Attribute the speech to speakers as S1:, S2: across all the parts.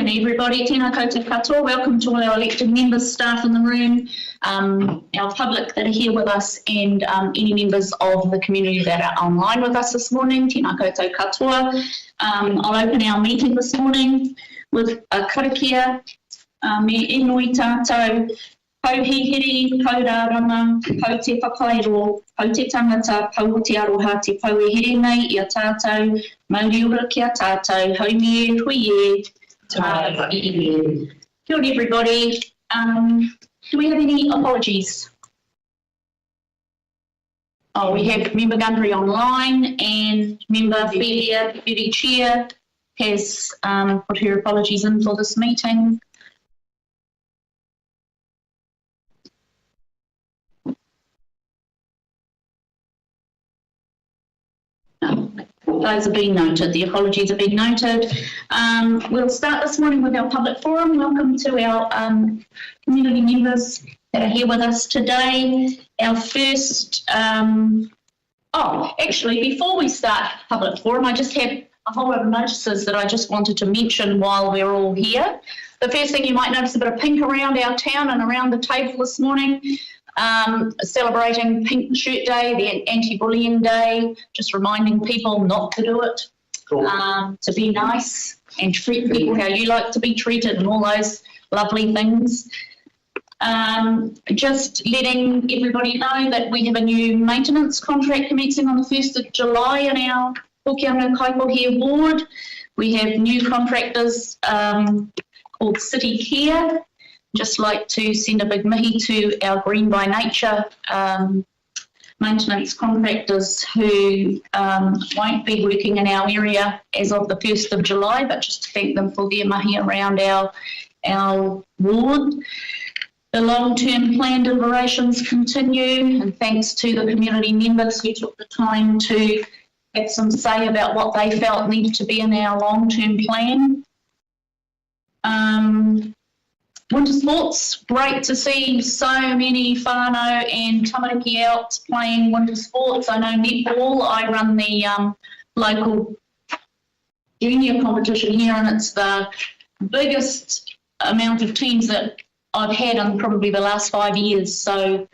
S1: morning, everybody. Tēnā koutou katoa. Welcome to all our elected members, staff in the room, our public that are here with us, and any members of the community that are online with us this morning. Tēnā koutou katoa. I'll open our meeting this morning with a karakia. Me inui tātou pauhihiri, paurāranga, pau te whakairo, pau te tangata, pau te aroha, te pau e here nei i a tātou, mauri ora ki a tātou, haumi e, hui e, tātou e. Kia ora everybody. Do we have any apologies? Oh, we have member Gundry online, and member Betty Chair has put her apologies in for this meeting. Those have been noted. The apologies have been noted. We'll start this morning with our public forum. Welcome to our community members that are here with us today. Our first, actually, before we start public forum, I just have a whole lot of notices that I just wanted to mention while we're all here. The first thing you might notice, a bit of pink around our town and around the table this morning. Celebrating Pink Shirt Day, the Anti-Bullying Day, just reminding people not to do it, cool. To be nice and treat people how you like to be treated and all those lovely things. Just letting everybody know that we have a new maintenance contract commencing on the 1st of July in our Hokianga Kaikohe ward. We have new contractors called City Care. Just like to send a big mihi to our Green by Nature maintenance contractors who won't be working in our area as of the 1st of July, but just to thank them for their mahi around our ward. The long-term plan deliberations continue, and thanks to the community members who took the time to have some say about what they felt needed to be in our long-term plan. Winter sports, great to see so many whānau and tamariki out playing winter sports. I know netball, I run the local junior competition here, and it's the biggest amount of teams that I've had in probably the last 5 years. So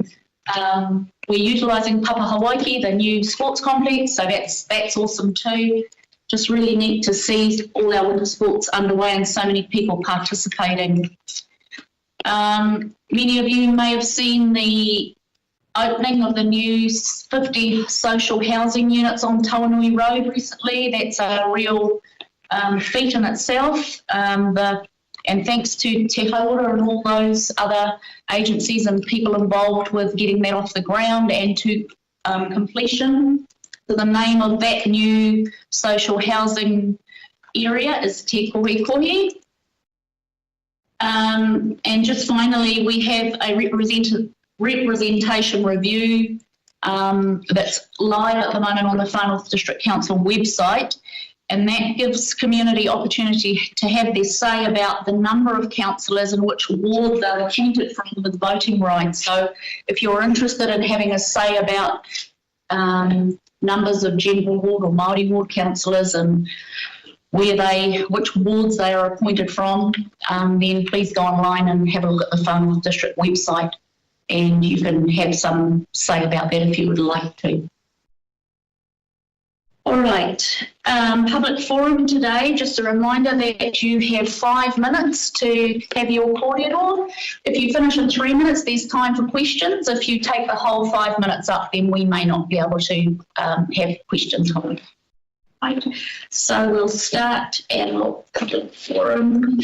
S1: we're utilising Papahawaiki, the new sports complex, so that's awesome too. Just really neat to see all our winter sports underway and so many people participating. Many of you may have seen the opening of the new 50 social housing units on Tawanui Road recently. That's a real feat in itself. And thanks to Te Hauora and all those other agencies and people involved with getting that off the ground and to completion. So the name of that new social housing area is Te Kaikohe-Hokianga. And just finally, we have a representation review that's live at the moment on the Far North District Council website, and that gives community opportunity to have their say about the number of councillors and which ward they're appointed from with voting rights. So if you're interested in having a say about numbers of general ward or Māori ward councillors and which wards they are appointed from, then please go online and have a look at the Far North District website, and you can have some say about that if you would like to. All right, public forum today, just a reminder that you have 5 minutes to have your kōrero. If you finish in 3 minutes, there's time for questions. If you take the whole 5 minutes up, then we may not be able to have questions on. Right. So we'll start our public forum.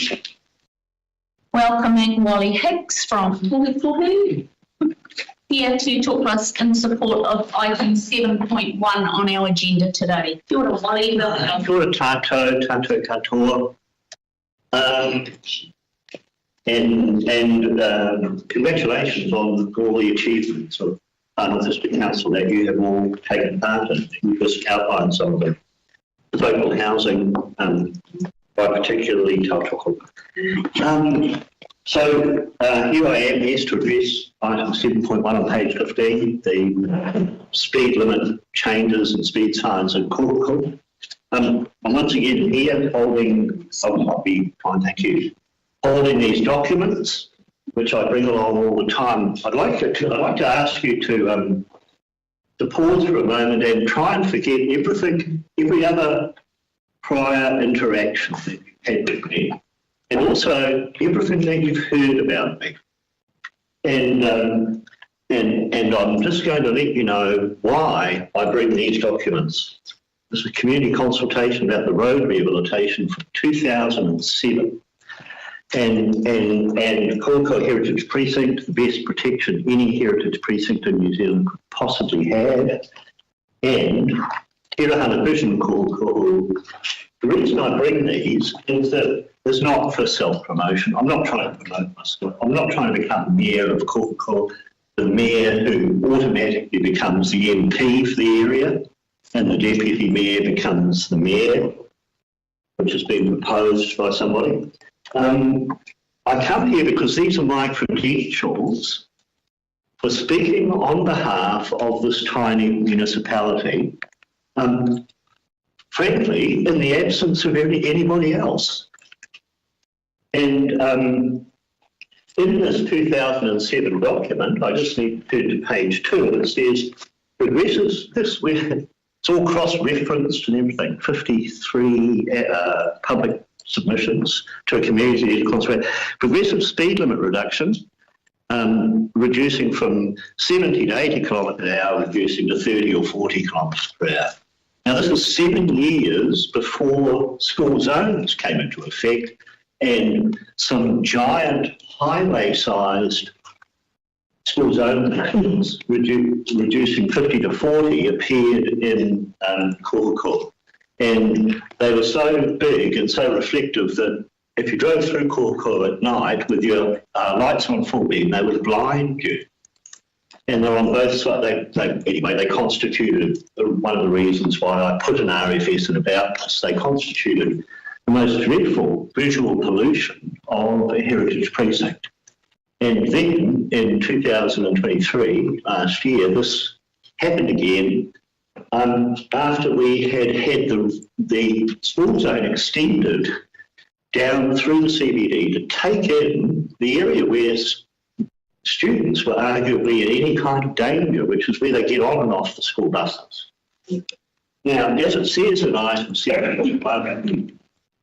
S1: Welcoming Wally Hicks from Kaikohe, here to talk to us in support of item 7.1 on our agenda today. Kia ora, Wally.
S2: Kia ora tātou katoa. And congratulations on all the achievements of Far North District Council that you have all taken part in. You just outlined some of them. Local housing, by particularly Tautoko. So here I am, yes, to address item 7.1 on page 15, the speed limit changes and speed signs in Kaikohe. I'm once again here holding, I'll be fine, thank you, holding these documents, which I bring along all the time. I'd like to ask you to pause for a moment and try and forget everything, every other prior interaction that you've had with me, and also everything that you've heard about me. And I'm just going to let you know why I bring these documents. This is a community consultation about the road rehabilitation from 2007. And Kaikohe Heritage Precinct, the best protection any heritage precinct in New Zealand could possibly have. And Tirahana Vision Kaikohe. The reason I bring these is that it's not for self-promotion. I'm not trying to promote myself. I'm not trying to become mayor of Kaikohe, the mayor who automatically becomes the MP for the area and the deputy mayor becomes the mayor, which has been proposed by somebody. I come here because these are my credentials for speaking on behalf of this tiny municipality, frankly, in the absence of anybody else. And in this 2007 document, I just need to turn to page 2, and it says, progressives, it's all cross-referenced and everything, 53 public submissions to a community conservation. Progressive speed limit reduction, reducing from 70 to 80 kilometres an hour, reducing to 30 or 40 kilometres per hour. Now, this is 7 years before school zones came into effect, and some giant highway-sized school zone plans reducing 50 to 40 appeared in Kaikohe. And they were so big and so reflective that if you drove through Kaikohe at night with your lights on full beam, they would blind you. And they're on both sides. They constituted one of the reasons why I put an RFS in about this. They constituted the most dreadful visual pollution of a heritage precinct. And then in 2023, last year, this happened again after we had the school zone extended down through the CBD to take in the area where students were arguably in any kind of danger, which is where they get on and off the school buses. Now, as it says in item 7,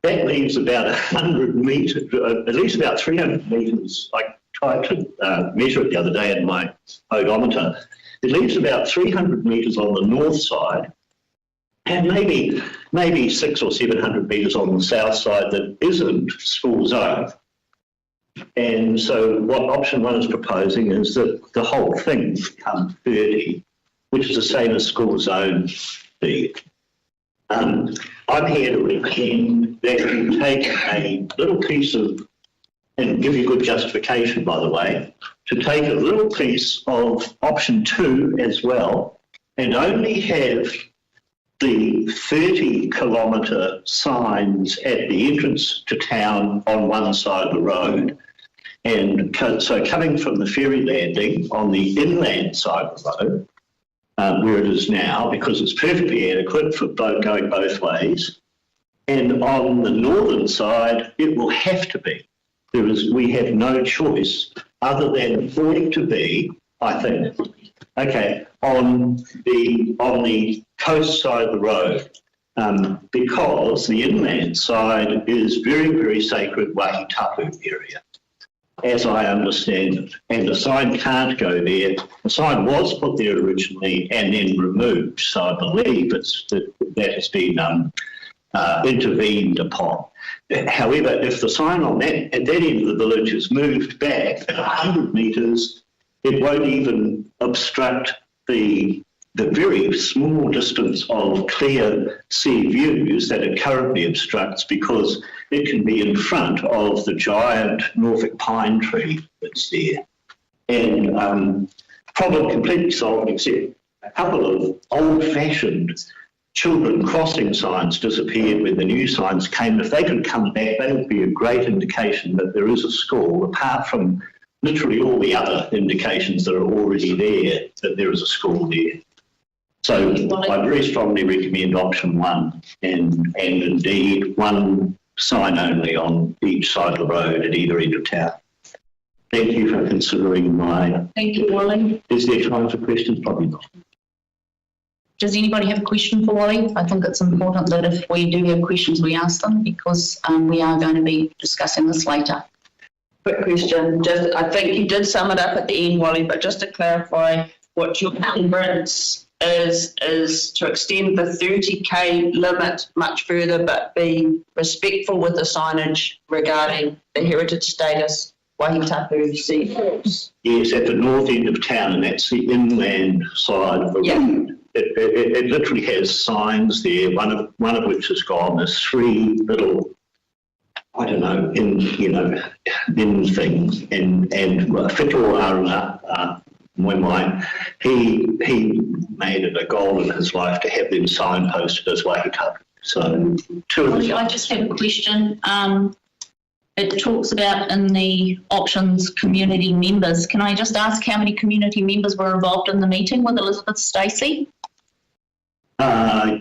S2: that leaves about 100 metres, at least about 300 metres. I tried to measure it the other day in my odometer. It leaves about 300 metres on the north side and maybe 600 or 700 metres on the south side that isn't school zone. And so what option 1 is proposing is that the whole thing become 30, which is the same as school zone B. I'm here to recommend that you take a little piece of, and give you good justification, by the way, to take a little piece of option 2 as well, and only have the 30-kilometre signs at the entrance to town on one side of the road. And so coming from the ferry landing on the inland side of the road, where it is now, because it's perfectly adequate for going both ways. And on the northern side, it will have to be. We have no choice other than for it to be, I think, okay, on the coast side of the road, because the inland side is very, very sacred Waihi Tapu area, as I understand it. And the sign can't go there. The sign was put there originally and then removed, so I believe that has been intervened upon. However, if the sign at that end of the village is moved back 100 metres, it won't even obstruct the very small distance of clear sea views that it currently obstructs, because it can be in front of the giant Norfolk pine tree that's there. And problem completely solved, except a couple of old-fashioned children crossing signs disappeared when the new signs came. If they could come back, that would be a great indication that there is a school, apart from literally all the other indications that are already there, that there is a school there. So I very strongly recommend option 1 and indeed one sign only on each side of the road at either end of town. Thank you for considering my...
S1: Thank you, Wally.
S2: Is there time for questions? Probably not.
S1: Does anybody have a question for Wally? I think it's important that if we do have questions, we ask them because we are going to be discussing this later.
S3: Quick question, just I think you did sum it up at the end, Wally, but just to clarify what your preference is to extend the 30k limit much further, but be respectful with the signage regarding the heritage status, Wahitapu Seaforth.
S2: Yes, at the north end of town, and that's the inland side of the road. It literally has signs there, one of which is gone. There's 3 little, I don't know, in things, and Whittle Aruna, he made it a goal in his life to have them signposted as Wahitapu. So, 2 of the...
S1: I just have a question. It talks about in the options community members. Can I just ask how many community members were involved in the meeting with Elizabeth Stacey?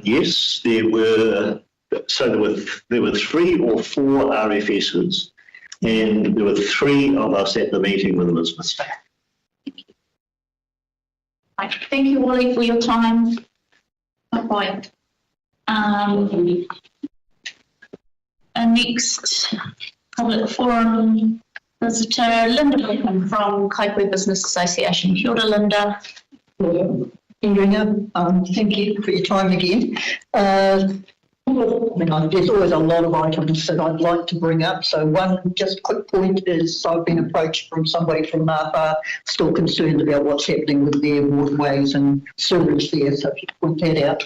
S2: Yes, there were. So there were 3 or 4 RFSs, and there were 3 of us at the meeting with Elizabeth Stacey.
S1: Thank you, Wally, for your time. Bye. And next public forum visitor, Linda Beckham from Kaikohe Business Association. Kia ora, Linda.
S4: Thank you for your time again. There's always a lot of items that I'd like to bring up. So one just quick point is I've been approached from somebody from Napa still concerned about what's happening with their waterways and sewage there. So if you point that out.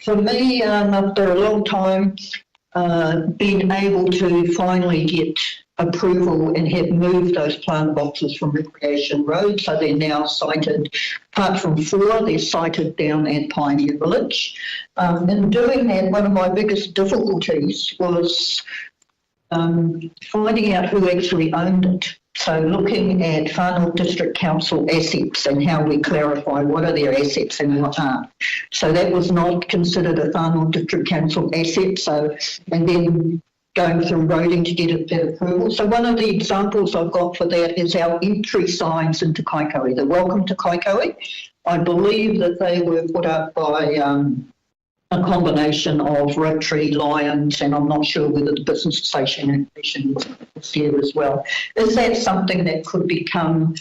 S4: For me, after a long time, being able to finally get approval and have moved those plant boxes from Recreation Road, so they're now sited, apart from 4, they're sited down at Pioneer Village. In doing that, one of my biggest difficulties was finding out who actually owned it. So looking at Whānau District Council assets and how we clarify what are their assets and what aren't. So that was not considered a Whānau District Council asset. So, and then going through roading to get that approval. So one of the examples I've got for that is our entry signs into Kaikohe, the Welcome to Kaikohe. I believe that they were put up by a combination of Rotary, Lions, and I'm not sure whether the Business Association was there as well. Is that something that could become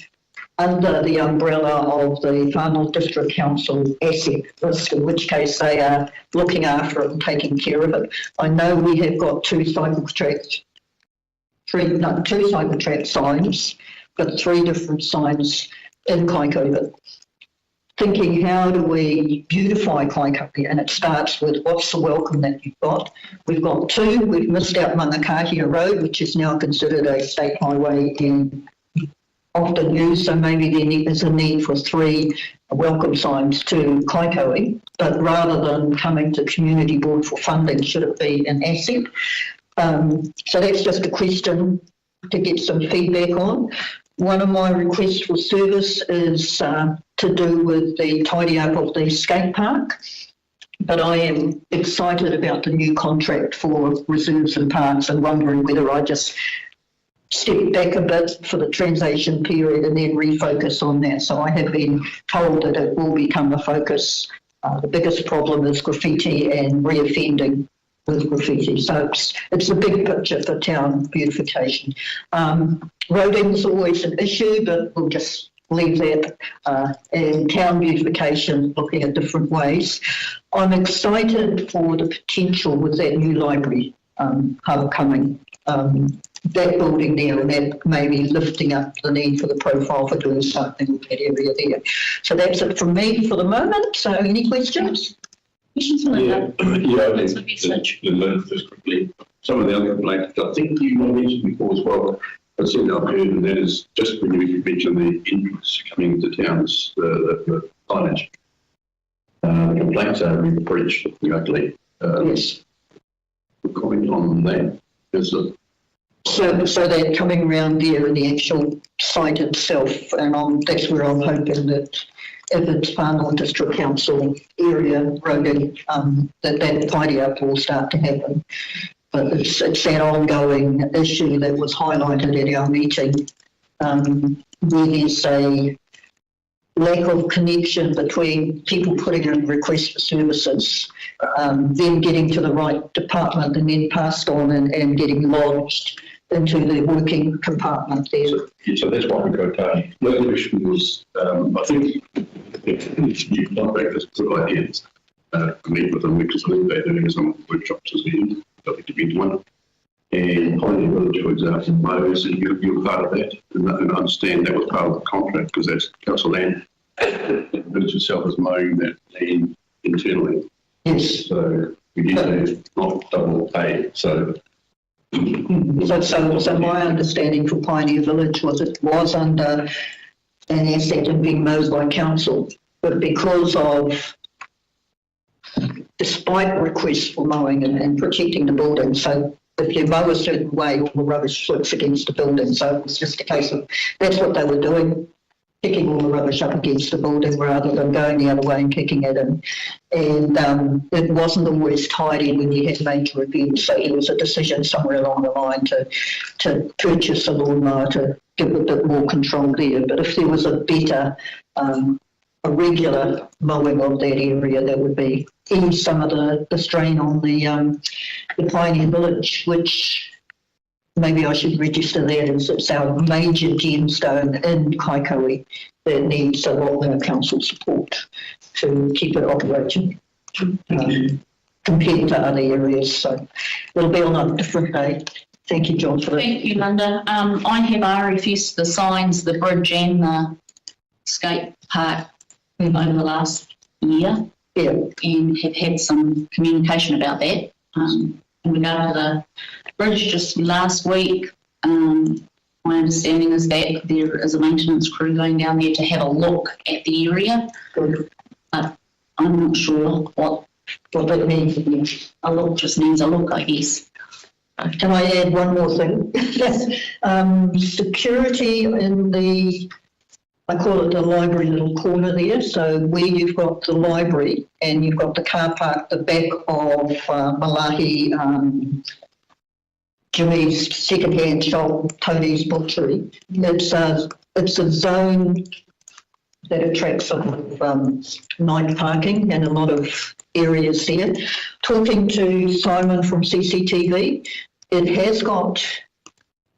S4: under the umbrella of the Whānau District Council asset list, in which case they are looking after it and taking care of it? I know we have got 2 cycle track signs, but 3 different signs in Kaikohe. Thinking, how do we beautify Kaikohe? And it starts with what's the welcome that you've got. We've got 2. We've missed out Mangakahia Road, which is now considered a state highway and often used, so maybe there is a need for 3 welcome signs to Kaikohe, but rather than coming to Community Board for funding, should it be an asset? So that's just a question to get some feedback on. One of my requests for service is to do with the tidy up of the skate park, but I am excited about the new contract for reserves and parks and wondering whether I just step back a bit for the transition period and then refocus on that. So I have been told that it will become a focus. The biggest problem is graffiti and reoffending with graffiti. So it's a big picture for town beautification. Roading is always an issue, but we'll just leave that. And town beautification, looking at different ways. I'm excited for the potential with that new library hub coming. That building there and that maybe lifting up the need for the profile for doing something with that area there. So that's it from me for the moment. So any questions?
S1: Questions, Linda?
S5: Just quickly, some of the other complaints, I think you mentioned before as well, I've seen I've heard, and that is just when you mentioned the entrance coming into towns, the signage. The complaints are being breached locally.
S4: Yes.
S5: Comment on that.
S4: So they're coming around there in the actual site itself, and that's where I'm hoping that if it's Whanau District Council area roading, that tidy up will start to happen. But it's that ongoing issue that was highlighted at our meeting, where there's a lack of connection between people putting in requests for services, then getting to the right department and then passed on and getting lodged into the working compartment there.
S5: So that's what we got. My question was, I think if you contact this good idea, meet with them because I think they're doing some workshops as well. There'll be to be one. And Pioneer Village, for example, Moses, you're part of that, and I understand that was part of the contract because that's council land. The village itself is mowing that land internally.
S4: Yes.
S5: So we need to not double pay. So
S4: my understanding for Pioneer Village was it was under an asset and being mowed by council, but because of, despite requests for mowing and protecting the building, so if you mow a certain way, all the rubbish flips against the building. So it was just a case of, that's what they were doing, picking all the rubbish up against the building rather than going the other way and kicking it in. And it wasn't always tidy when you had major events. So there was a decision somewhere along the line to purchase a lawnmower to give a bit more control there. But if there was a better, a regular mowing of that area, that would be ease some of the strain on the Pioneer Village, which maybe I should register that as it's our major gemstone in Kaikohe that needs a lot more council support to keep it operating compared to other areas. So it'll be on a different day. Thank you, John, for that.
S1: Thank you, Linda. I have RFS the signs, the bridge and the skate park over the last year, and have had some communication about that. In regard to the bridge just last week, my understanding is that there is a maintenance crew going down there to have a look at the area.
S4: Good.
S1: But I'm not sure what that means. A look just means a look, I guess.
S4: Can I add one more thing? Security in the, I call it the library little corner there. So where you've got the library and you've got the car park, the back of Malahi, Jimmy's second-hand shop, Tony's butchery. It's a zone that attracts a lot of night parking and a lot of areas there. Talking to Simon from CCTV, it has got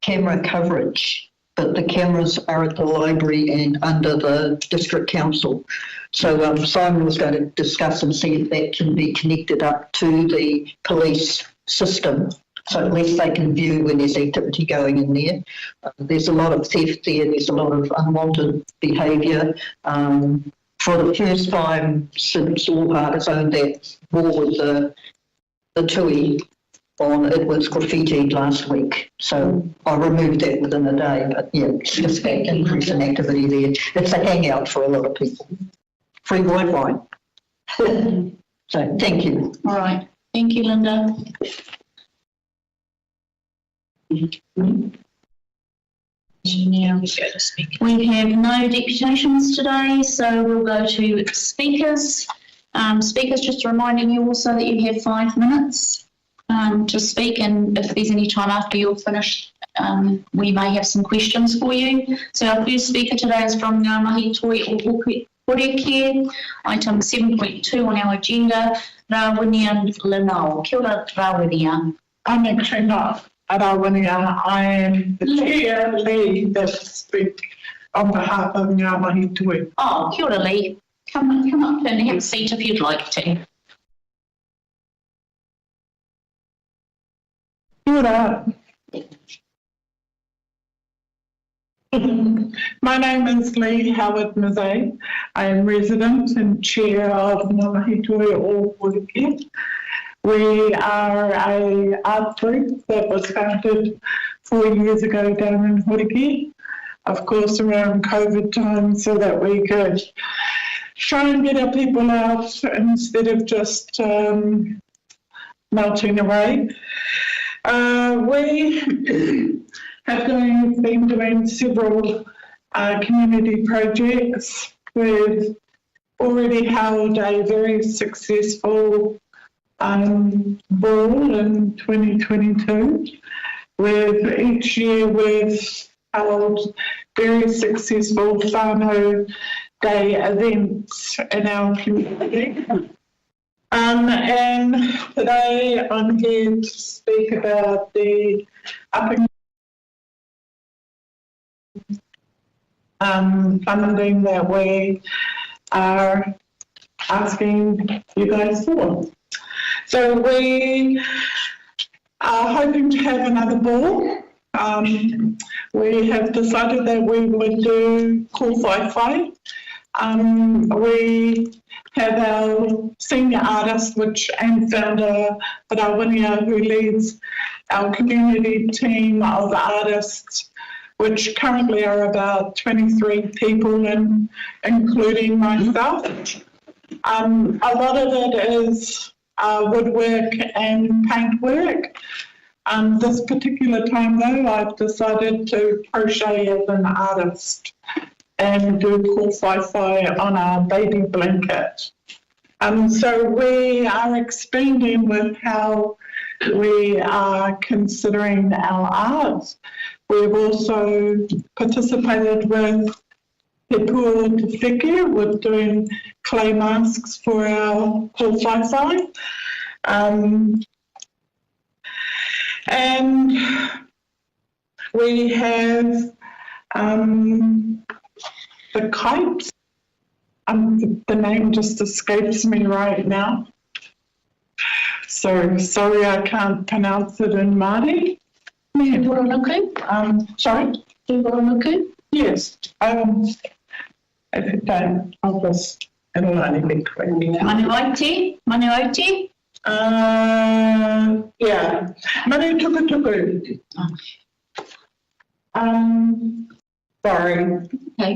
S4: camera coverage, but the cameras are at the library and under the district council. So Simon was going to discuss and see if that can be connected up to the police system, so at least they can view when there's activity going in there. There's a lot of theft there, there's a lot of unwanted behaviour. For the first time since Allhart has owned that wall with the tui on, it was graffitied last week. So I removed that within a day, but yeah, it's just an increase in activity there. It's a hangout for a lot of people. Free Wi-Fi. So thank you.
S1: All right. Thank you, Linda. Now, we have no deputations today, so we'll go to speakers. Speakers, just reminding you also that you have 5 minutes to speak, and if there's any time after you're finished, we may have some questions for you. So our first speaker today is from Ngā Mahi Toi o Horekē, item 7.2 on our agenda, Rawinian Lanao. Kia ora, Rawinian.
S6: I'm Trina Arawania. I am the chair lead that speak on behalf of Ngā Mahi Toi.
S1: Oh, kia ora, Lee. Come up and have a seat if you'd like to.
S6: Kia ora. My name is Lee Howard Mazay. I am resident and chair of Ngā Mahi Toi o Horekē. We are a art group that was founded 4 years ago down in Horekē, of course around COVID time, so that we could try and get our people out instead of just melting away. We have been doing several community projects with already held a very successful ball in 2022. Each year we've held very successful whānau day events in our community. And today I'm here to speak about the funding that we are asking you guys for. So we are hoping to have another ball. We have decided that we would do Kaikohe-Hokianga. We have our senior artist, and founder, Rawunia, who leads our community team of artists, which currently are about 23 people, including myself. A lot of it is woodwork and paintwork. This particular time, though, I've decided to crochet as an artist and do Kaikohe-Hokianga on our baby blanket. So we are expanding with how we are considering our art. We've also participated with Te Pua Te Whike with doing clay masks for our Kaikohe-Hokianga. And we have the kites. The name just escapes me right now. So sorry I can't pronounce it in Māori. Sorry? Yes. If you don't, it'll only be quick.
S1: Manuoti?
S6: Yeah. Manu tuku. Sorry.
S1: Okay.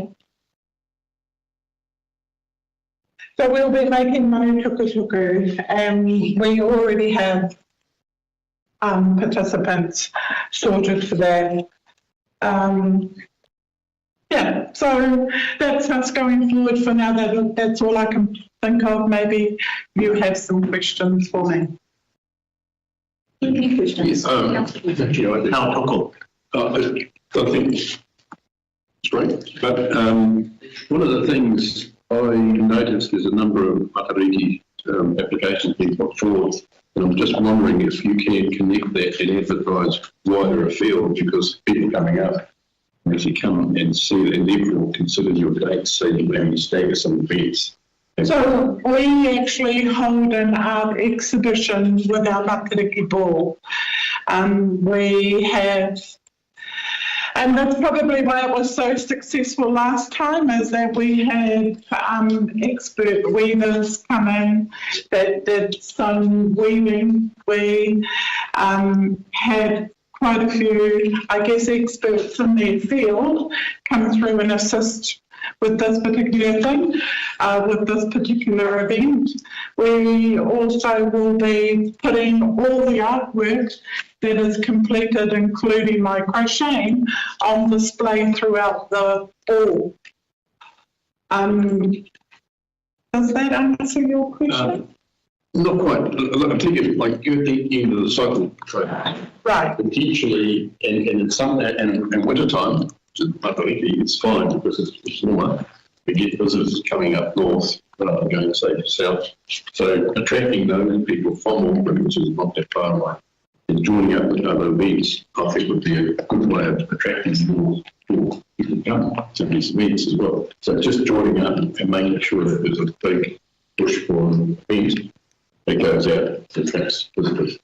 S6: So we'll be making manu tuku, and we already have participants sorted for that. Yeah, so that's us going forward for now. That's all I can think of. Maybe you have some questions for me.
S1: Any questions?
S5: Yes, actually, I think it's great. But one of the things I noticed is a number of matariki applications being put forward. And I'm just wondering if you can connect that and advertise wider afield, because people coming up actually come and see it and therefore consider your dates, so you maybe stagger some events.
S6: So we actually hold an art exhibition with our matariki ball. We have, and that's probably why it was so successful last time, is that we had expert weavers come in that did some weaving. We had quite a few, I guess, experts in their field come through and assist with this particular thing, with this particular event. We also will be putting all the artwork that is completed, including my crocheting, on display throughout the ball. Does that answer your question?
S5: Not quite. I think it's like you're thinking of the cycle trade.
S6: Right.
S5: Potentially, and in summer and winter time, it's fine because it's warmer. We get visitors coming up north, going say south. So attracting those people from Auckland, which is not that far away, and joining up with other events, I think would be a good way of attracting more people to come to these events as well. So just joining up and making sure that there's a big push for an event that goes out to attract visitors.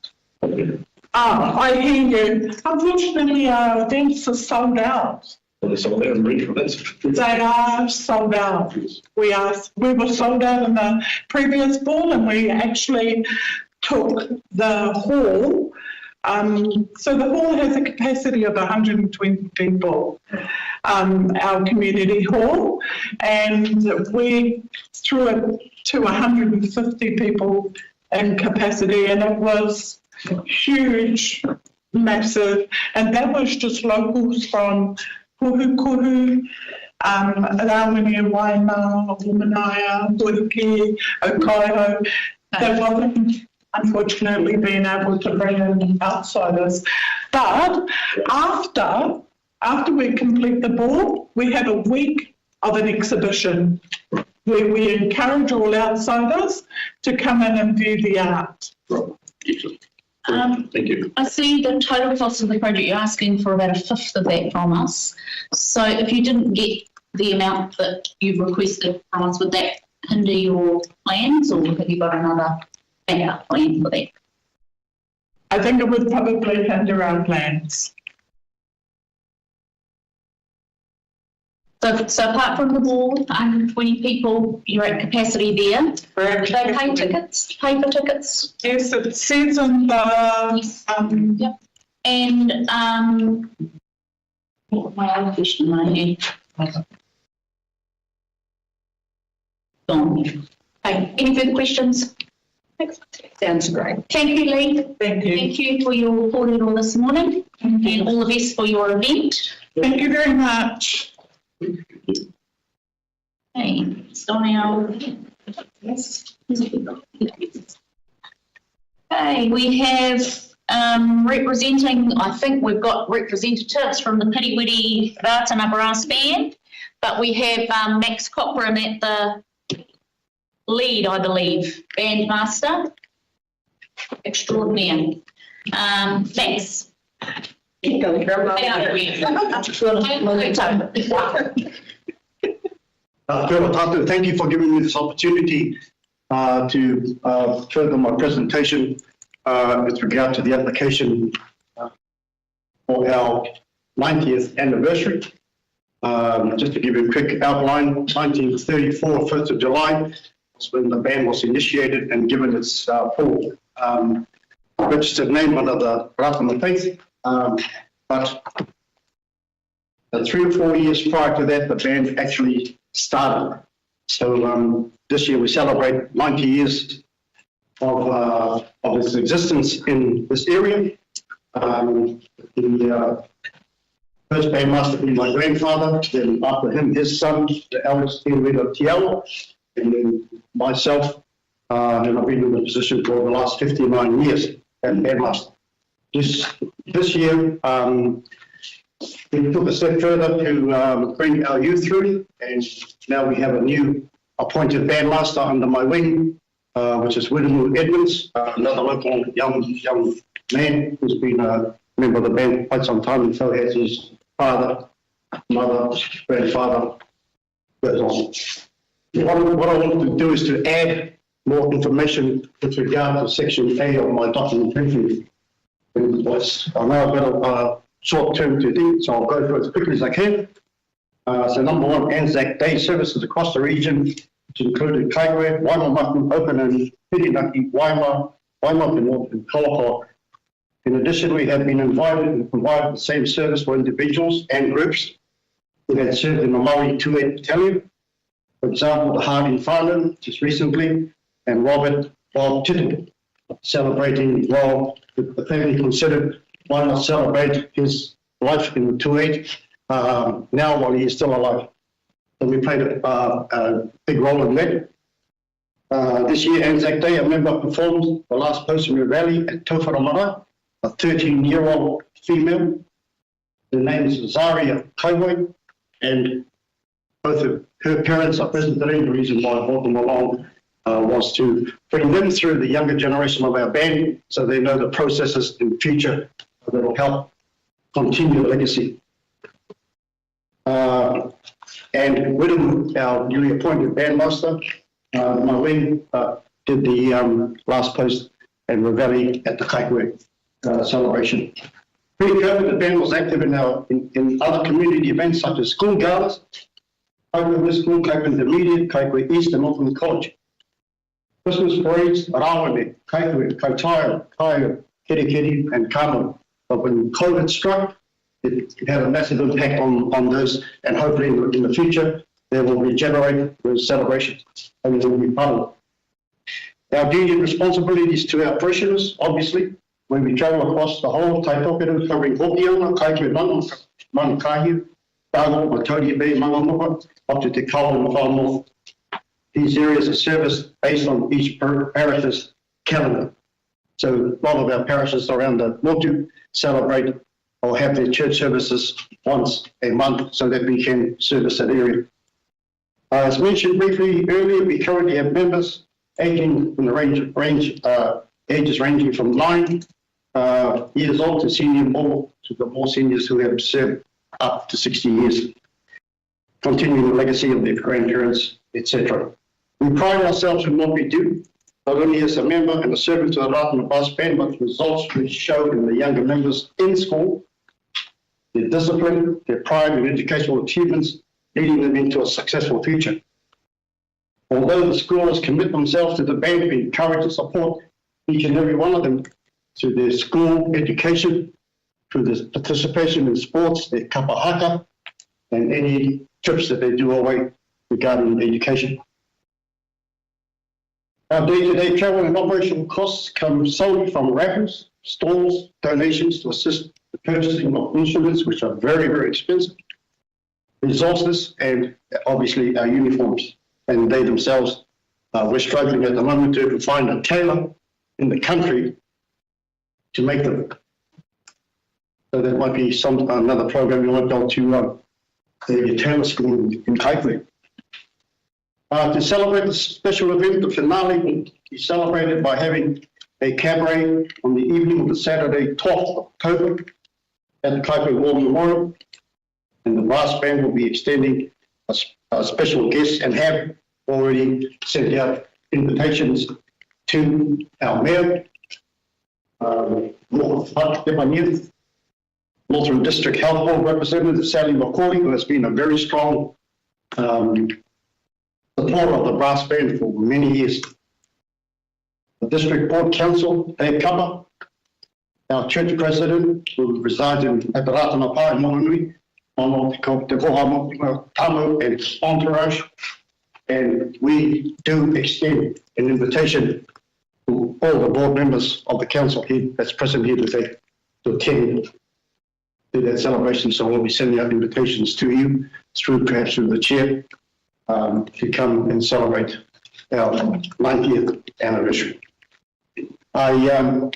S6: I hear you. Unfortunately, our events are sold out.
S5: Well, they're sold out in regional.
S6: They are sold out. We were sold out in the previous ball, and we actually took the hall. So the hall has a capacity of 120 people, our community hall, and we threw it to 150 people in capacity, and it was huge, massive, and that was just locals from Kaikohe-Hokianga, Rāwini, Waima, Umanaya, Wiki, Okaio. They haven't unfortunately been able to bring in outsiders. But after we complete the ball, we have a week of an exhibition where we encourage all outsiders to come in and view the art.
S5: Thank you.
S1: I see the total cost of the project, you're asking for about a fifth of that from us. So if you didn't get the amount that you've requested from us, would that hinder your plans, or have you got another backup plan for that?
S6: I think it would probably hinder our plans.
S1: So apart from the ball, 120 people, you're at capacity there. Do they pay tickets? Pay for tickets?
S6: Yes, it says on the...
S1: Yes. Yep. And what my other question I had? Gone. Okay. Any further questions?
S4: Sounds great.
S1: Thank you, Lee.
S6: Thank you.
S1: Thank you for your reporting all this morning, and all the best for your event.
S6: Thank you very much.
S1: Okay, so now, yes. Okay, we have representing, I think we've got representatives from the Piriwiri Rātana Brass Band, but we have Max Cochran at the lead, I believe, bandmaster extraordinaire. Max.
S4: Keep going.
S7: Thank you for giving me this opportunity to further my presentation with regard to the application for our 90th anniversary. Just to give you a quick outline, 1934, 1st of July, was when the band was initiated and given its full registered name under the Rātana Faith. But 3 or 4 years prior to that, the band actually started. So this year we celebrate 90 years of its existence in this area. The first bandmaster being my grandfather, then after him, his son, the eldest Tiawido Tiawa, and then myself, and I've been in the position for the last 59 years as bandmaster. This year, we took a step further to bring our youth through, and now we have a new appointed bandmaster under my wing, which is William Edmonds, another local young man who's been a member of the band quite some time, and so has his father, mother, grandfather, goes on. What I want to do is to add more information with regard to Section A of my documentation. I know I've got a short term to do, so I'll go through it as quickly as I can. So number one, Anzac Day services across the region, which included Kaikohe, Waimamaki, Open and Whirinaki, Waima, and Kaikohe. In addition, we have been invited and provided the same service for individuals and groups who had served in the Maori 2-8 Battalion. For example, the Harding Whānau just recently, and Robert Bob Tittle, celebrating while the family considered why not celebrate his life in the 2-8 now while he is still alive. So we played a big role in that. This year, Anzac Day, a member performed the last post-war rally at Tauwharamara, a 13-year-old female. Her name is Zaria Kaikohe, and both of her parents are present today. The reason why I brought them along was to bring them through the younger generation of our band so they know the processes in the future that will help continue the legacy. And Willem, our newly appointed bandmaster, my wing, did the last post and reveille at the Kaikohe celebration. Pre-COVID, the band was active in other community events such as school galas, Kaikohe West School, Kaikohe Intermediate, Kaikohe East and Auckland College. Christmas parades, Rawene, Kaikohe, Kaitaia, Kaia, Kirikiri and Kamo. But when COVID struck, it had a massive impact on those, and hopefully in the future they will regenerate those celebrations and they will be part of it. Our duty and responsibilities to our parishioners, obviously, when we travel across the whole Taitokeru, covering Hokianga, Kaikohe Manakahi, Tāgo, Matodi Bay, Mangamoka, up to Te Kawa and Far North. These areas are serviced based on each parish's calendar. So a lot of our parishes around the Motu celebrate or have their church services once a month so that we can service that area. As mentioned briefly earlier, we currently have members aging in the ages ranging from 9 years old to the more seniors who have served up to 60 years, continuing the legacy of their grandparents, etc. We pride ourselves in what we do, not only as a member and a servant to the Ratana Brass Band, but the results we show in the younger members in school, their discipline, their pride and educational achievements, leading them into a successful future. Although the schools commit themselves to the band, we encourage and support each and every one of them to their school education, through their participation in sports, their kapahaka, and any trips that they do away regarding education. Our day-to-day travel and operational costs come solely from raffles, stalls, donations to assist the purchasing of instruments, which are very, very expensive, resources, and obviously our uniforms. And they themselves, we're struggling at the moment to find a tailor in the country to make them. So there might be another program you might go to the tailor school in Kaikohe. To celebrate the special event, the finale will be celebrated by having a cabaret on the evening of the Saturday, 12th of October at the Kaikohe War Memorial. And the brass band will be extending a special guest and have already sent out invitations to our mayor, Northern District Health Board Representative Sally McCauley, who has been a very strong supporter of the brass band for many years. The District Board Council, Dave Kapa, our church president, who resides at the Ratana Pa in Moanui, Te Koha Tamu and entourage. And we do extend an invitation to all the board members of the council here that's present here today to attend to that celebration. So we'll be sending out invitations to you perhaps through the chair to come and celebrate our 90th anniversary. I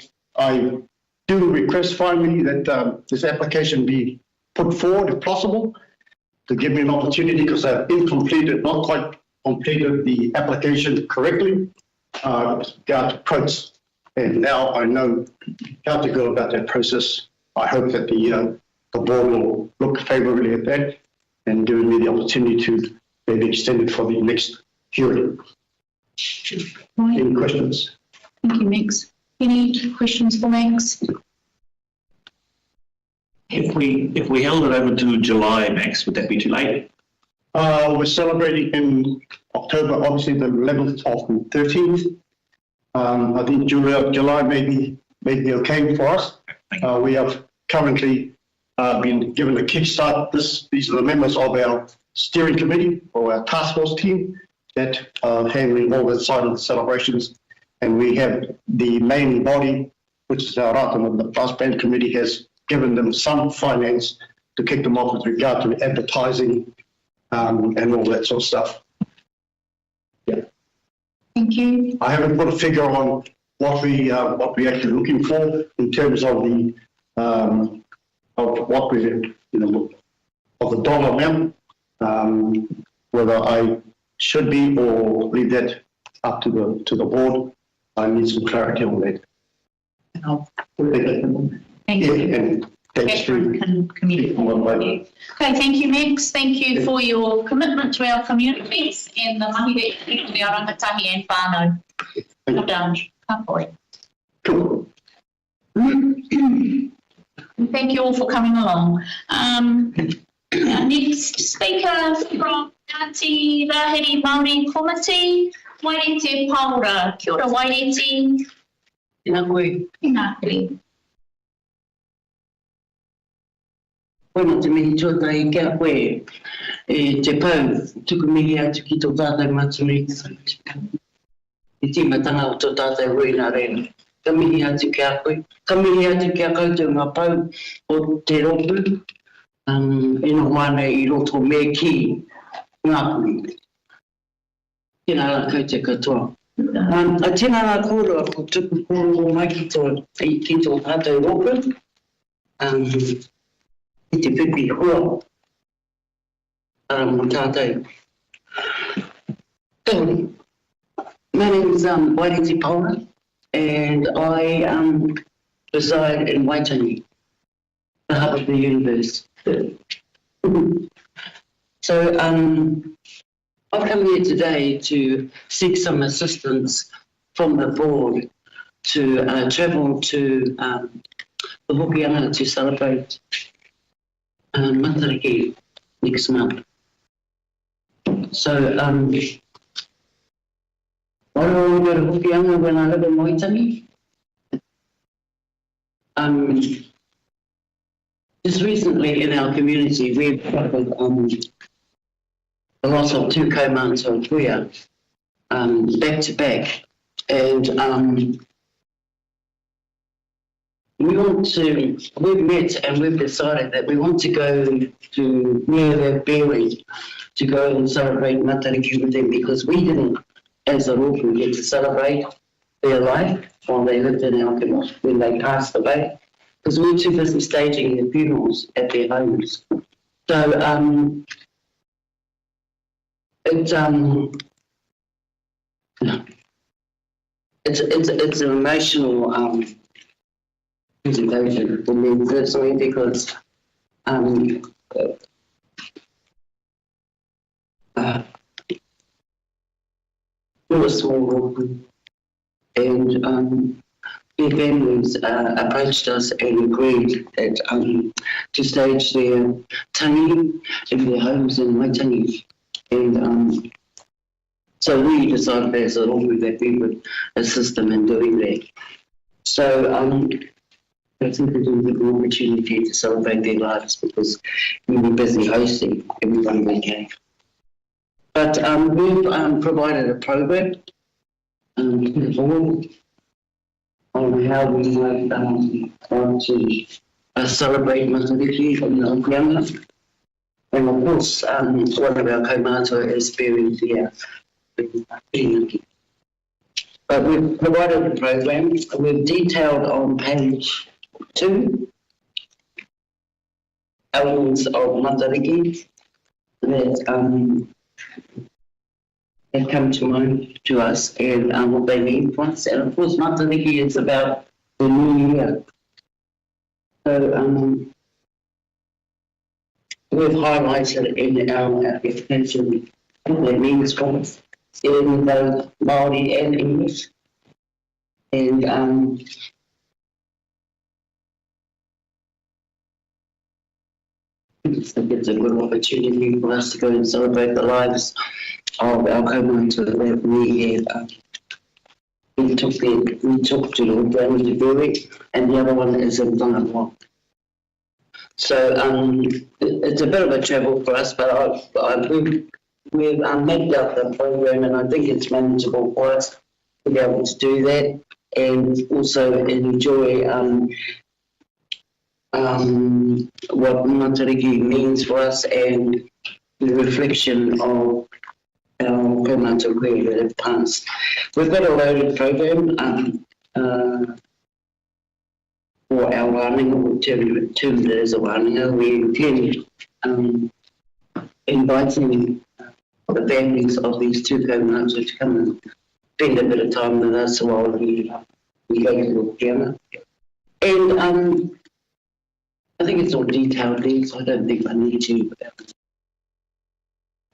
S7: do request finally that this application be put forward if possible to give me an opportunity, because I've not quite completed the application correctly with regard to quotes, and now I know how to go about that process. I hope that the board will look favourably at that and give me the opportunity to maybe extend it for the next hearing.
S1: Right.
S7: Any questions?
S1: Thank you, Max. Any questions for Max?
S2: If we held it over to July, Max, would that be too late?
S7: We're celebrating in October, obviously the 11th, 12th and 13th. I think July may be okay for us. We have currently been given a kickstart. These are the members of our steering committee or our task force team that are handling all that side of the celebrations. And we have the main body, which is our Ratana, the Brass Band Committee, has given them some finance to kick them off with regard to advertising and all that sort of stuff. Yeah.
S1: Thank you.
S7: I haven't put a figure on what we actually looking for in terms of the of what we of the dollar amount. Whether I should be or leave that up to the board, I need some clarity on that.
S1: And I'll put it in. Thank you.
S7: And thanks to
S1: community. Okay, thank you, Max. Thank you for your commitment to our communities and the mahi that you do our rangatahi and whānau. Well done. Ka pai.
S7: Cool.
S1: Thank you all for coming along. Our next speaker from Auntie Rahiri Māori Komiti, Wairete Paura. Kia ora, Wairete.
S8: Tēnā koe.
S1: Tēnā koe.
S8: Koina te mihi tuatai kia koe te pau tuku mihi atu ki tō tātai matunui te whakatipau. I tīmatanga o tō tātai ruina reina. Ka mihi atu kia koe. Ka mihi atu kia koutou ngā pau o te ropu. ino wane I roto me ki ngā pui. Tēnā la kau te katoa. A tēnā la kōrua ko tuku kōrua mai ki tō tātou open. I te whiwhi hua. Mo tātou. So, my name is Wairiti Paula, and I reside in Waitangi, the hub of the universe. So I've come here today to seek some assistance from the board to travel to the Hokianga to celebrate Matariki next month. So why do I go to Hokianga when I live in Waitangi? Just recently in our community, we've had a loss of two kaumātua kuia back to back, and we've met and we've decided that we want to go to where they're buried to go and celebrate Matariki with them, because we didn't, as a local, get to celebrate their life while they lived in our community when they passed away, because we were too busy staging the funerals at their homes. So it's an emotional presentation for me personally, because we're a small group, and their families approached us and agreed that to stage their tangi in their homes in Waitangi. And so we decided as a local that we would assist them in doing that. So I think it was a good opportunity to celebrate their lives, because we were busy hosting everyone we came. But we've provided a program to the board on how we want to celebrate Matariki in Hokianga. And of course, one of our kaumātua is buried here. But we've provided a program. We've detailed on page 2 elements of Matariki that come to mind to us, and what they mean for us. And of course, Matariki is about the new year. So we've highlighted in our application what that means for us in both Māori and English. And I think it's a good opportunity for us to go and celebrate the lives of our kaumātua that we took to Lord Brown to bury, and the other one is in Whangaroa. So it's a bit of a travel for us, but we've mapped out the program, and I think it's manageable for us to be able to do that, and also enjoy what Matariki means for us, and the reflection of our kaumātua kuia that have passed. We've got a loaded program for our wānanga, termed as a wānanga. We intend inviting the families of these two kaumātua to come and spend a bit of time with us while we go to Hokianga. And I think it's all detailed there, so I don't think I need to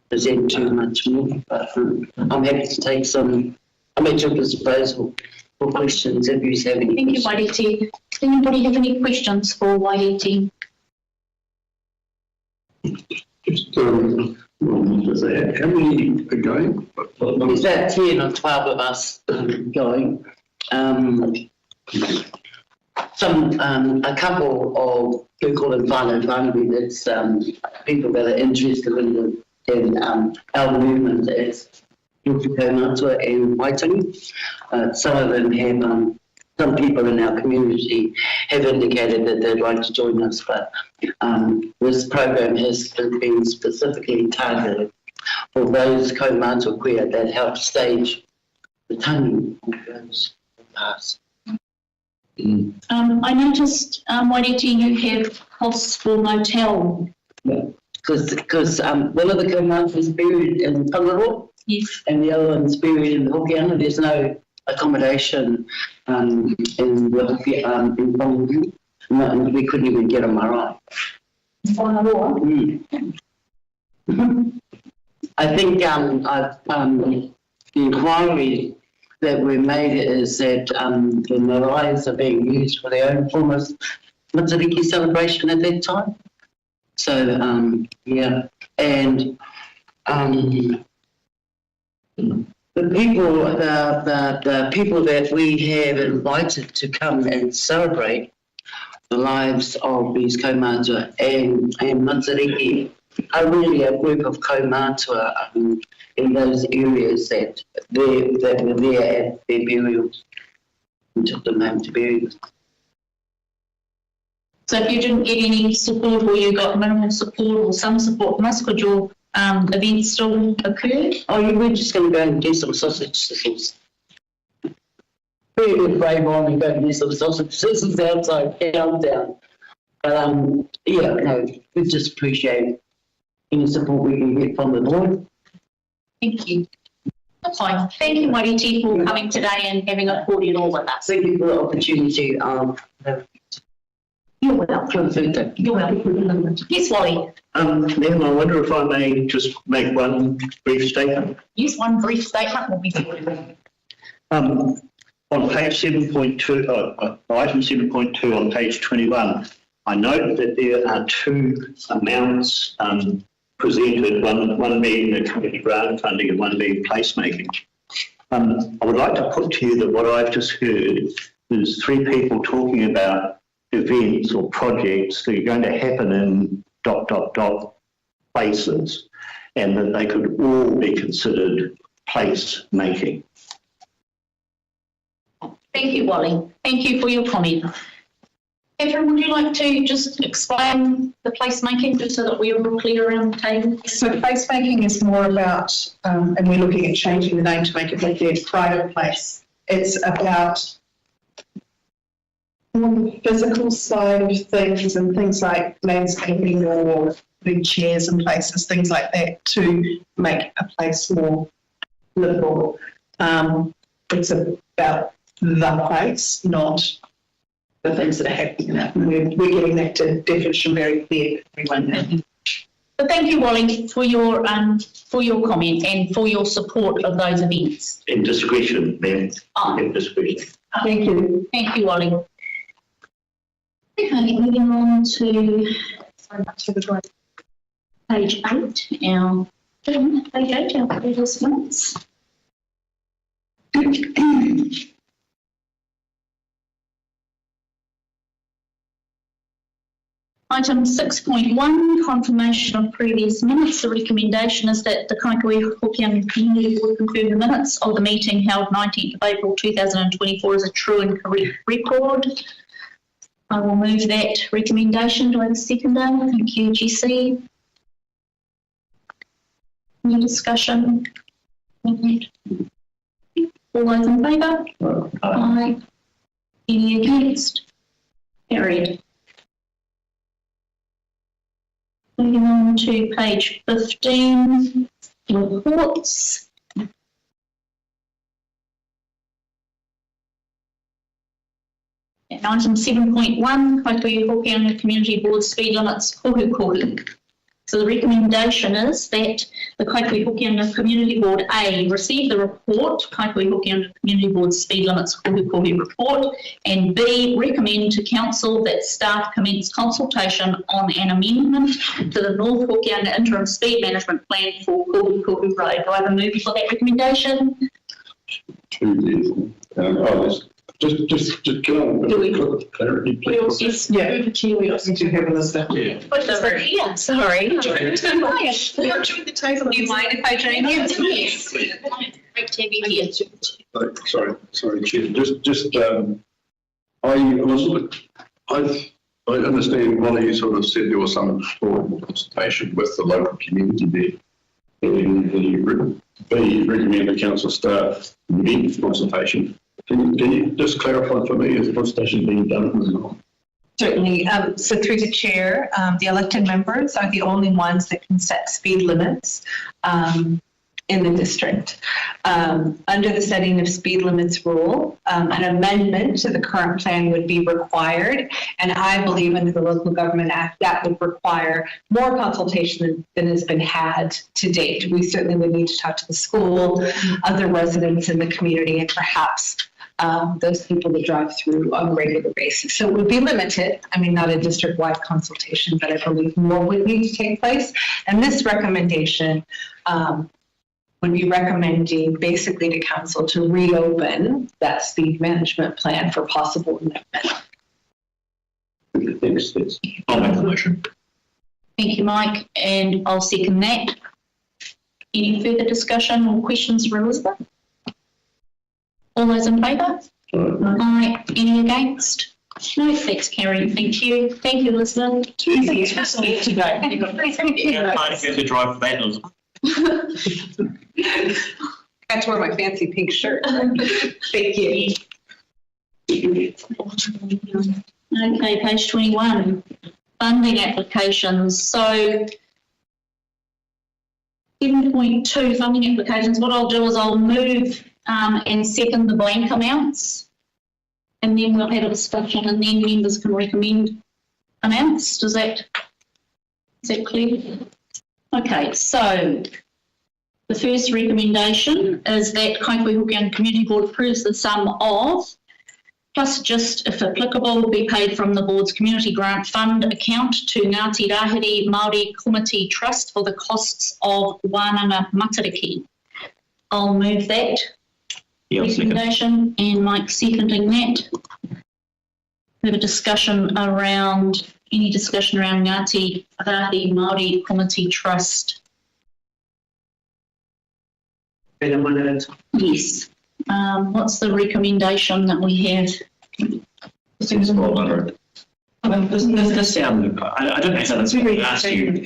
S8: present too much more, but I'm happy to take some. I'm at your disposal for questions if you have any.
S1: Thank you, Wairiti. Does anybody have any questions for Wairiti?
S5: Just how many are going?
S8: There's about 10 or 12 of us going. A couple of, we call them whānau, that's people that are interested in our movement as Kaikohe-Hokianga and Waitangi. Some of them have some people in our community have indicated that they'd like to join us, but this program has been specifically targeted for those kaumātua queer that help stage the tangi of those past.
S1: I noticed, Waireti, you have costs for motel.
S8: Because one of the kaumātua is buried in Pangaro,
S1: Yes.
S8: and the other one's buried in Hokianga. There's no accommodation in Pangaro, and we couldn't even get a marae. I think the inquiry that we made is that the maraes are being used for their own form of Matariki celebration at that time. So, yeah, and the people that we have invited to come and celebrate the lives of these kaumātua and Matariki are really a group of kaumātua in those areas that were there at their burials and took them home to bury them.
S1: So if you didn't get any support or you got minimal support or some support from us, could your event still occur?
S8: Oh, you were just going to go and do some sausage sizzles. Very good brave on and go and do some sausage sizzles outside downtown. But yeah, no, we just appreciate any support we can get from the board.
S1: Thank you. That's fine. Thank you, Waireti, for coming today and having a cordial with us.
S8: Thank you for the opportunity.
S1: You're welcome. You're welcome. Yes, Wally.
S2: Ma'am, I wonder if I may just make one brief statement.
S1: Yes, one brief statement will be good.
S2: On page 7.2, item 7.2 on page 21, I note that there are two amounts presented, one being the community grant funding and one being placemaking. I would like to put to you that what I've just heard is three people talking about events or projects that are going to happen in ... places, and that they could all be considered place-making.
S1: Thank you, Wally. Thank you for your comment. Catherine, would you like to just explain the placemaking just so that we're all clear around the table?
S6: So placemaking is more about, and we're looking at changing the name to make it look like pride of place. It's about the physical side of things and things like landscaping or putting chairs in places, things like that, to make a place more livable. It's about the place, not the things that are happening in it. We're getting that definition very clear for everyone.
S1: But thank you, Wally, for your comment and for your support of those events.
S2: In discretion, ma'am. In discretion.
S1: Thank you. Thank you, Wally. Okay, moving on to page 8, our previous minutes. Item 6.1, confirmation of previous minutes. The recommendation is that the Kaikohe-Hokianga Community Board confirm the minutes of the meeting held 19th of April 2024 as a true and correct record. I will move that recommendation. Do I have a seconder? Thank you, Jessie. Any discussion? All those in favour? Aye. Any against? Carried. Moving on to page 15, reports. And item 7.1, Kaikohe-Hokianga Community Board speed limits, kohu. So the recommendation is that the Kaikohe-Hokianga Community Board A receive the report, Kaikohe-Hokianga Community Board speed limits, kohu report, and B recommend to Council that staff commence consultation on an amendment to the North Hokianga Interim Speed Management Plan for Kohu Road. Do I have a move for that recommendation?
S5: Just can I
S1: Do we-
S5: clarity, please?
S1: Yes.
S6: Yeah, we also do have a list of.
S5: Yeah.
S1: Put this over here, sorry.
S6: You're joining the table.
S1: Do you mind if I join you? Yes. Great to have you here.
S5: Sorry, Chair. Just I understand Molly sort of said there was some sort of consultation with the local community there. And the recommend the council staff meet consultation. Can you just clarify for me, is the consultation being done or not?
S9: Certainly. So through the chair, the elected members are the only ones that can set speed limits in the district. Under the setting of speed limits rule, an amendment to the current plan would be required. And I believe under the Local Government Act, that would require more consultation than has been had to date. We certainly would need to talk to the school, other residents in the community, and perhaps those people that drive through on a regular basis. So it would be limited. I mean, not a district-wide consultation, but I believe more would need to take place. And this recommendation would be recommending basically to council to reopen that speed management plan for possible amendment.
S5: Thanks.
S2: I'll make the motion.
S1: Thank you, Mike, and I'll second that. Any further discussion or questions for Elizabeth? All those in favour? Aye. Any against? No, that's carried. Thank you. Thank you, Elizabeth.
S3: Easy to go.
S2: I have to drive for that, Elizabeth.
S9: Got to wear my fancy pink shirt. Thank you.
S1: Okay, page 21, funding applications. So 7.2 funding applications. What I'll do is I'll move and second the blank amounts, and then we'll have a discussion, and then members can recommend amounts. Is that clear? Okay, so the first recommendation is that Kaikohe-Hokianga Community Board approves the sum of, plus just if applicable, be paid from the board's community grant fund account to Ngāti Rahiri Māori Komiti Trust for the costs of Wānanga Matariki. I'll move that recommendation, and Mike seconding that. We have a discussion around, any discussion around Ngāti Rahiri Māori Komiti Trust? Yes. What's the recommendation that we have?
S2: I think it's 1,200. This sound, I don't know how that's asked you.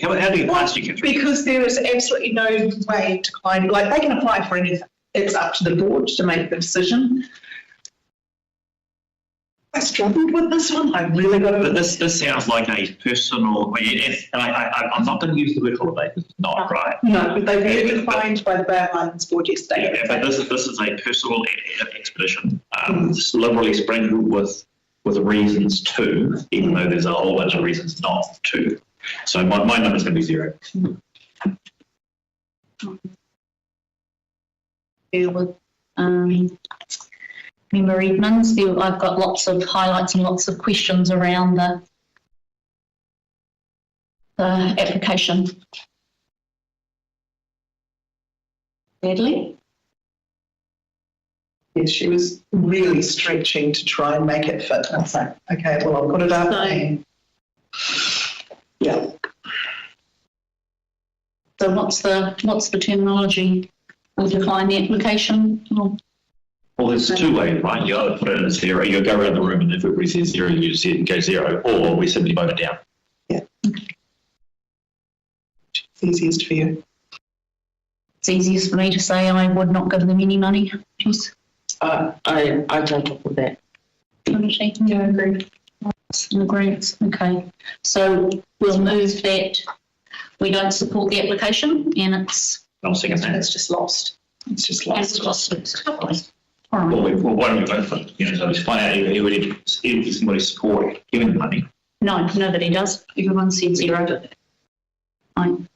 S2: How do you ask you?
S6: Because there is absolutely no way to kind of, like, they can apply for anything. It's up to the board to make the decision. I struggled with this one. I really got to.
S2: But this sounds like a personal. I'm not going to use the word holiday. It's not right.
S6: No, but they were declined by the Bay Islands Board yesterday.
S2: Yeah, but this is a personal expedition. It's liberally sprinkled with reasons to, even though there's a whole bunch of reasons not to. So my number's going to be 0.
S1: Member Edmonds, I've got lots of highlights and lots of questions around the application. Badly?
S6: Yes, she was really stretching to try and make it fit. I was like, okay, well, I'll put it up. And yeah.
S1: So what's the terminology? We'll decline the application?
S2: Well, there's 2 ways, right? You either put it in as 0, you go around the room, and if everybody says 0, you just go 0, or we simply vote it down.
S6: Yeah. It's easiest for you.
S1: It's easiest for me to say I would not give them any money. Jeez.
S8: I don't with that.
S1: Yeah, I agree. Agreement. Okay. So we'll move that we don't support the application, and
S2: I'll second that.
S6: It's just lost. It's just lost.
S1: All right.
S2: Well, why don't we vote for it? So let's find out if somebody support giving the money.
S1: No, nobody does. Everyone said 0. Fine.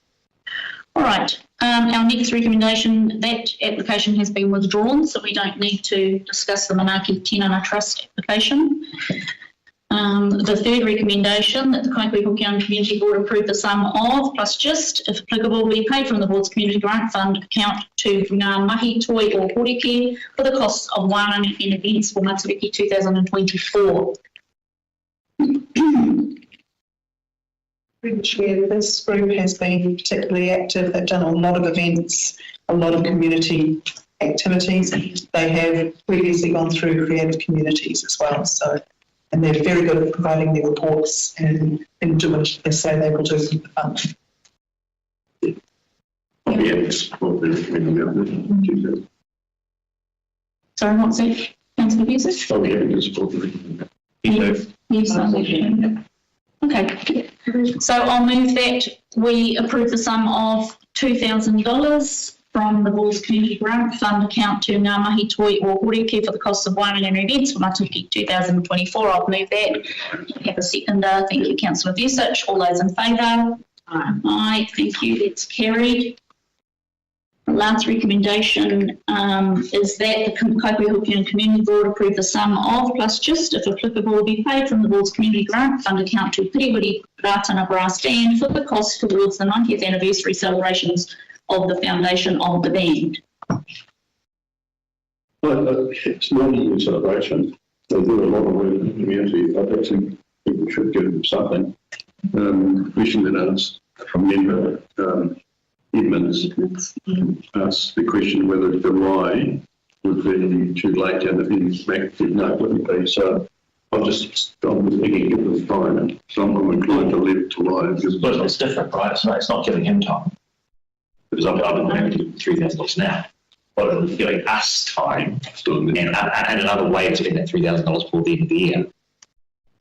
S1: All right. Our next recommendation, that application has been withdrawn, so we don't need to discuss the Manaaki Tinana Trust application. The third recommendation, that the Kaikohe-Hokianga Community Board approve the sum of, plus just, if applicable, be paid from the board's community grant fund account to Ngā Mahi Toi or Horeke for the costs of Wānanga and events for Matariki 2024.
S6: Chair, this group has been particularly active. They've done a lot of events, a lot of community activities. They have previously gone through creative communities as well. So
S10: and they're very good at providing their reports and do what they say they will do with the fund.
S1: Sorry, what's it? Councillor Busis? Okay, so I'll move that we approve the sum of $2,000 from the Bulls Community Grant Fund account to Ngā Mahi Toi o Horeke for the cost of wine and events for Matiki 2024. I'll move that. Have a seconder. Thank you, Councillor Busis. All those in favour? Aye, thank you. That's carried. The last recommendation is that the Kaikohe-Hokianga Community Board approve the sum of plus just, if applicable, be paid from the Board's Community Grant Fund account to Piriwiri Ratana Brass Band for the cost towards the 90th anniversary celebrations of the foundation of the band.
S5: Well, it's not a new celebration. They do a lot of work in the community. I think people should give them something. Question that asked from member Edmonds asked the question whether July would be too late, and if he's back, no, it wouldn't be. So I'm thinking give them time. So I'm inclined to leave it to July.
S11: But it's different, right? So it's not giving him time. Because I'm going to do $3,000 now. But it's giving us time and another way of spending that $3,000 for the end of the year.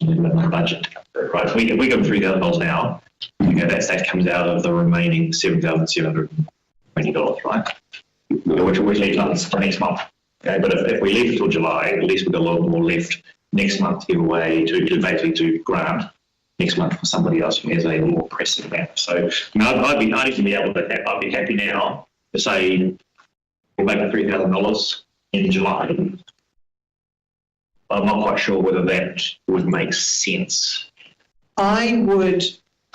S11: We've got no budget to come through, right? If we give them $3,000 now, that comes out of the remaining $7,720, right? Which leaves us for next month. Okay, but if we leave it till July, at least we've got a lot more left next month to give away to basically to grant next month for somebody else who has a more pressing matter. So I'd be happy now to say we'll make it $3,000 in July. I'm not quite sure whether that would make sense.
S10: I would,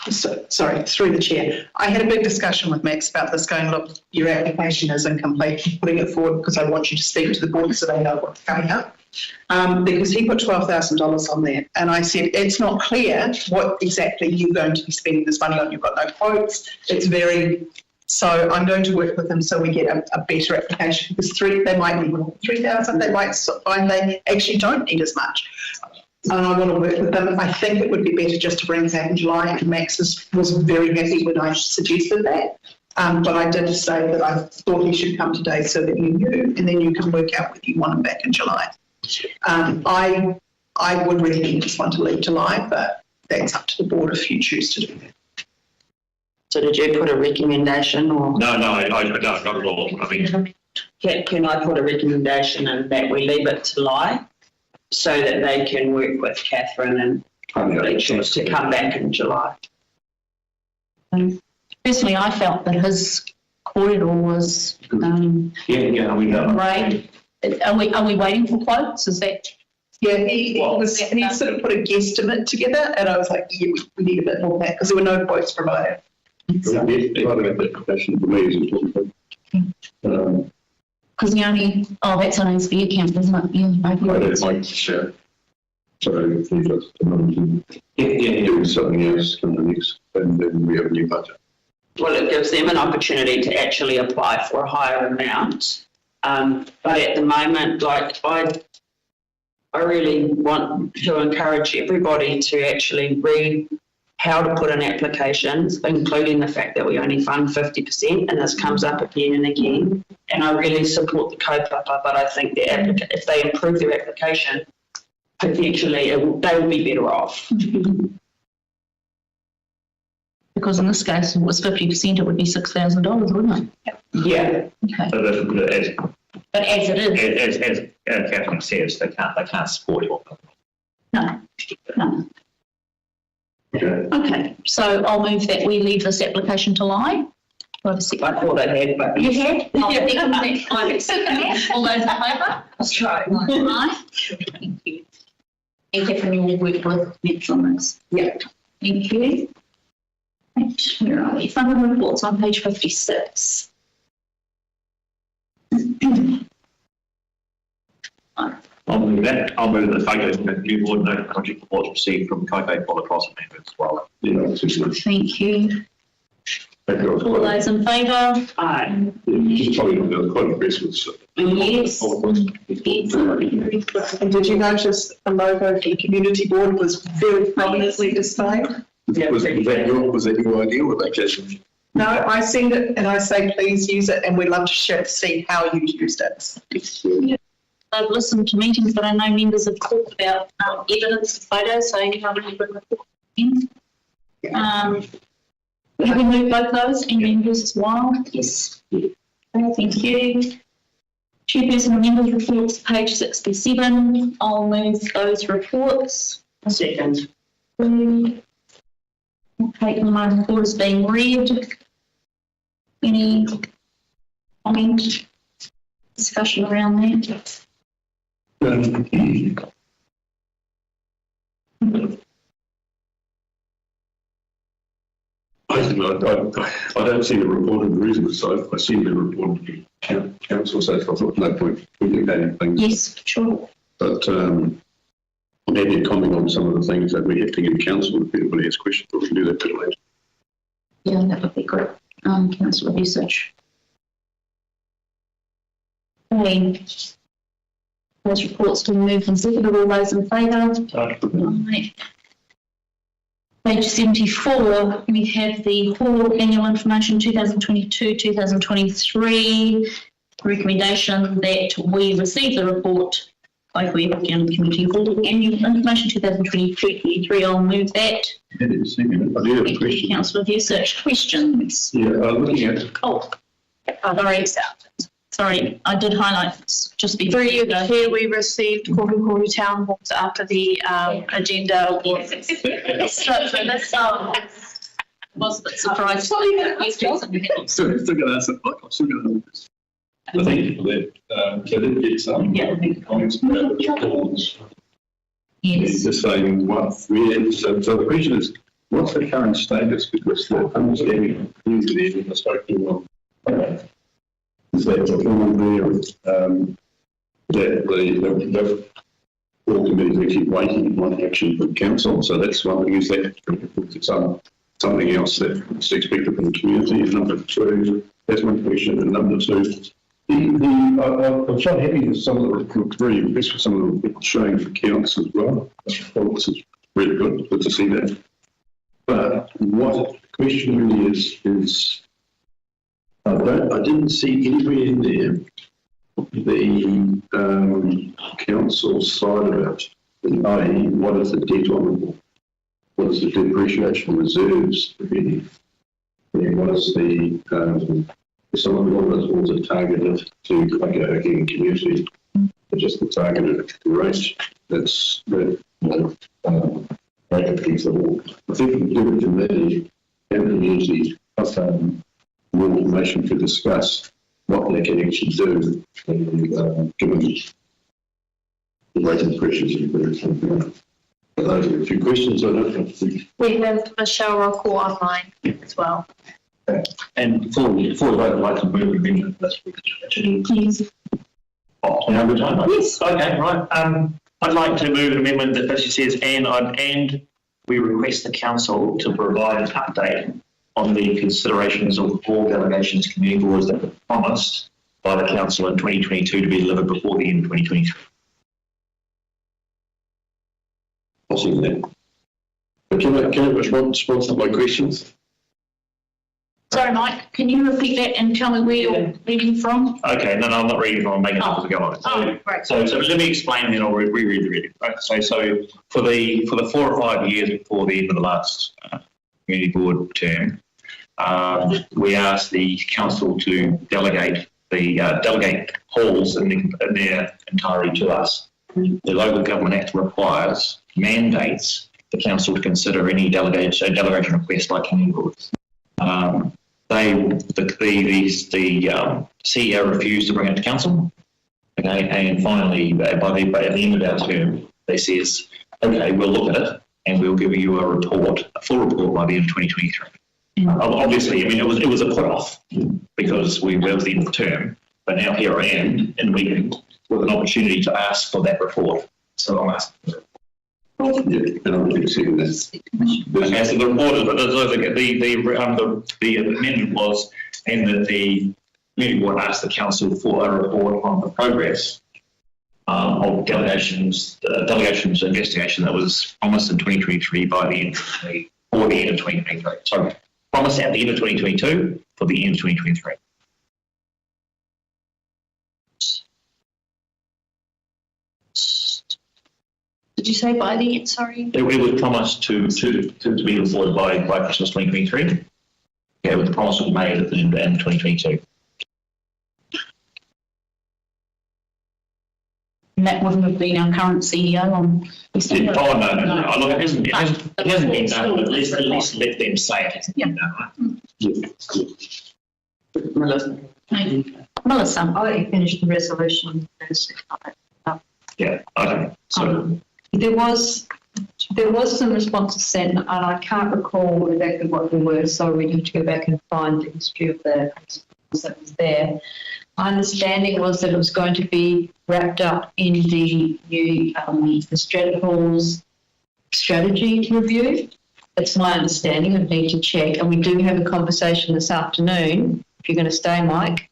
S10: sorry, through the chair, I had a big discussion with Max about this, going, look, your application is incomplete, putting it forward because I want you to speak to the board so they know what's coming up. Because he put $12,000 on there, and I said, it's not clear what exactly you're going to be spending this money on. You've got no quotes. It's very, so I'm going to work with them so we get a better application, because they might need more than 3,000. They might find they actually don't need as much. And I want to work with them. I think it would be better just to bring it back in July, and Max was very happy when I suggested that. But I did say that I thought he should come today so that you knew, and then you can work out whether you want him back in July. I would recommend this one to leave July, but that's up to the board if you choose to do that.
S3: So did you put a recommendation or?
S11: No, I don't, not at all. I mean,
S3: can I put a recommendation in that we leave it to July so that they can work with Catherine and hopefully choose to come back in July?
S1: Personally, I felt that his corridor was great. Are we waiting for quotes? Is that?
S10: Yeah, he sort of put a guesstimate together, and I was like, yeah, we need a bit more than that, because there were no quotes provided.
S5: So. Part of that question for me is
S1: because the only, that's on his account, isn't it?
S5: Yeah, so if we just do something else come the next, and then we have a new budget.
S3: Well, it gives them an opportunity to actually apply for a higher amount. But at the moment, like I really want to encourage everybody to actually read how to put in applications, including the fact that we only fund 50%, and this comes up again and again. And I really support the kaupapa, but I think the applicant, if they improve their application, potentially they will be better off.
S1: Because in this case, if it was 50%, it would be $6,000, wouldn't it?
S3: Yeah.
S1: Okay. But as it is,
S11: as Catherine says, they can't support it.
S1: No.
S11: Okay.
S1: So I'll move that we leave this application to lie.
S3: I thought I had, but
S1: you had. I'll second that. All those in favour?
S3: Let's try.
S1: Aye. Thank you. And Catherine, you will work with Mitch on this.
S3: Yeah.
S1: Thank you. Right, where are we? Funding reports on page 56.
S11: I'll move that. I'll move the Kaikohe New Board note project reports received from Kaikohe Hokianga members as well.
S1: Thank you.
S5: Thank you.
S1: All those in favour?
S3: Aye.
S5: Just probably not quite impressed with
S1: Yes.
S10: And did you notice the logo for the community board was very prominently displayed?
S5: Was that your idea or vacation?
S10: No, I send it and I say, please use it, and we'd love to see how you used it.
S1: I've listened to meetings, but I know members have talked about evidence of photos, so you have a good report in. Have we moved both those and members as well? Yes. Okay, thank you. Chairperson and members reports, page 67. I'll move those reports.
S3: Second.
S1: Okay, my report is being read. Any comment, discussion around that?
S5: I don't see the report of the reasons, so I see the report of the council, so I thought no point communicating things.
S1: Yes, sure.
S5: But maybe a comment on some of the things that we have to get council, if anybody has questions, we can do that a bit later.
S1: Yeah, that would be great. Councillor Research. Okay. Those reports to move and seconded. All those in favour? Right. Page 74, we have the Hall Annual Information 2022-2023. Recommendation that we receive the report Kaikohe-Hokianga Community Hall Annual Information 2022-2023. I'll move that.
S5: I do have a question.
S1: Councillor Research, questions?
S5: Yeah, looking at
S1: Sorry, I did highlight this just before.
S12: Through you, Chair, we received Kaikohe Town Halls after the agenda was.
S1: So this was a bit surprising.
S5: Still going to answer. I'm still going to answer this. Thank you for that. So I did get some comments about the reports.
S1: Yes.
S5: Just saying so the question is, what's the current status? Because the understanding usually I spoke to is that the form there that the all committees are actually waiting on action from council. So that's one thing, is that something else that's expected from the community. And number two, that's one question. And number two, I'm quite happy with some of the reports, very impressed with some of the reports showing the counts as well. This is really good to see that. But what the question really is I didn't see anywhere in there the council side of it, i.e. what is the debt on the, what is the depreciation reserves, and what is the some of all those ones are targeted to Kaikohe community, but just the targeted rate that's rate feasible. I think we do it committee and community more information to discuss what they can actually do, given the rate of pressures and everything. Those are a few questions I don't have to.
S12: We have Michelle Rockwell online as well.
S11: And before the vote, I'd like to move the amendment.
S1: Please.
S11: Oh, now good time? Yes. Okay, right. I'd like to move an amendment that basically says, and we request the council to provide an update on the considerations of all delegations community boards that were promised by the council in 2022 to be delivered before the end of 2023.
S5: I'll see that. But can I respond to my questions?
S1: Sorry, Mike, can you repeat that and tell me where you're reading from?
S11: Okay, no, I'm not reading from, I'm making up as I go on.
S1: Right.
S11: So let me explain and then I'll reread the reading. Right? So for the 4 or 5 years before the end of the last community board term, we asked the council to delegate halls in their entirety to us. The Local Government Act mandates the council to consider any delegation request by community boards. The CEO refused to bring it to council. Okay, and finally, at the end of our term, they says, okay, we'll look at it and we'll give you a full report by the end of 2023. Obviously, I mean, it was a put off because that was the end of the term, but now here I am in the meeting with an opportunity to ask for that report. So I'm asking for it.
S5: Yeah, and I'm accepting that.
S11: Okay, so the report, the amendment was, and that the community board asked the council for a report on the progress of delegations investigation that was promised in 2023 by the end of or the end of 2023. Sorry, promised at the end of 2022 for the end of 2023.
S1: Did you say by the end, sorry?
S11: It was promised to be reported by Christmas 2023. Yeah, the promise was made at the end of 2022.
S1: And that wouldn't have been our current CEO on.
S11: Yeah, oh, no. Look, it hasn't been done, but at least let them say it hasn't been done, right?
S1: Melissa.
S4: I finished the resolution.
S11: Yeah, okay. So,
S4: There was some responses sent, and I can't recall exactly what they were, so we need to go back and find the history of the that was there. My understanding was that it was going to be wrapped up in the new the Stratford Halls strategy review. That's my understanding. I need to check, and we do have a conversation this afternoon. If you're going to stay, Mike.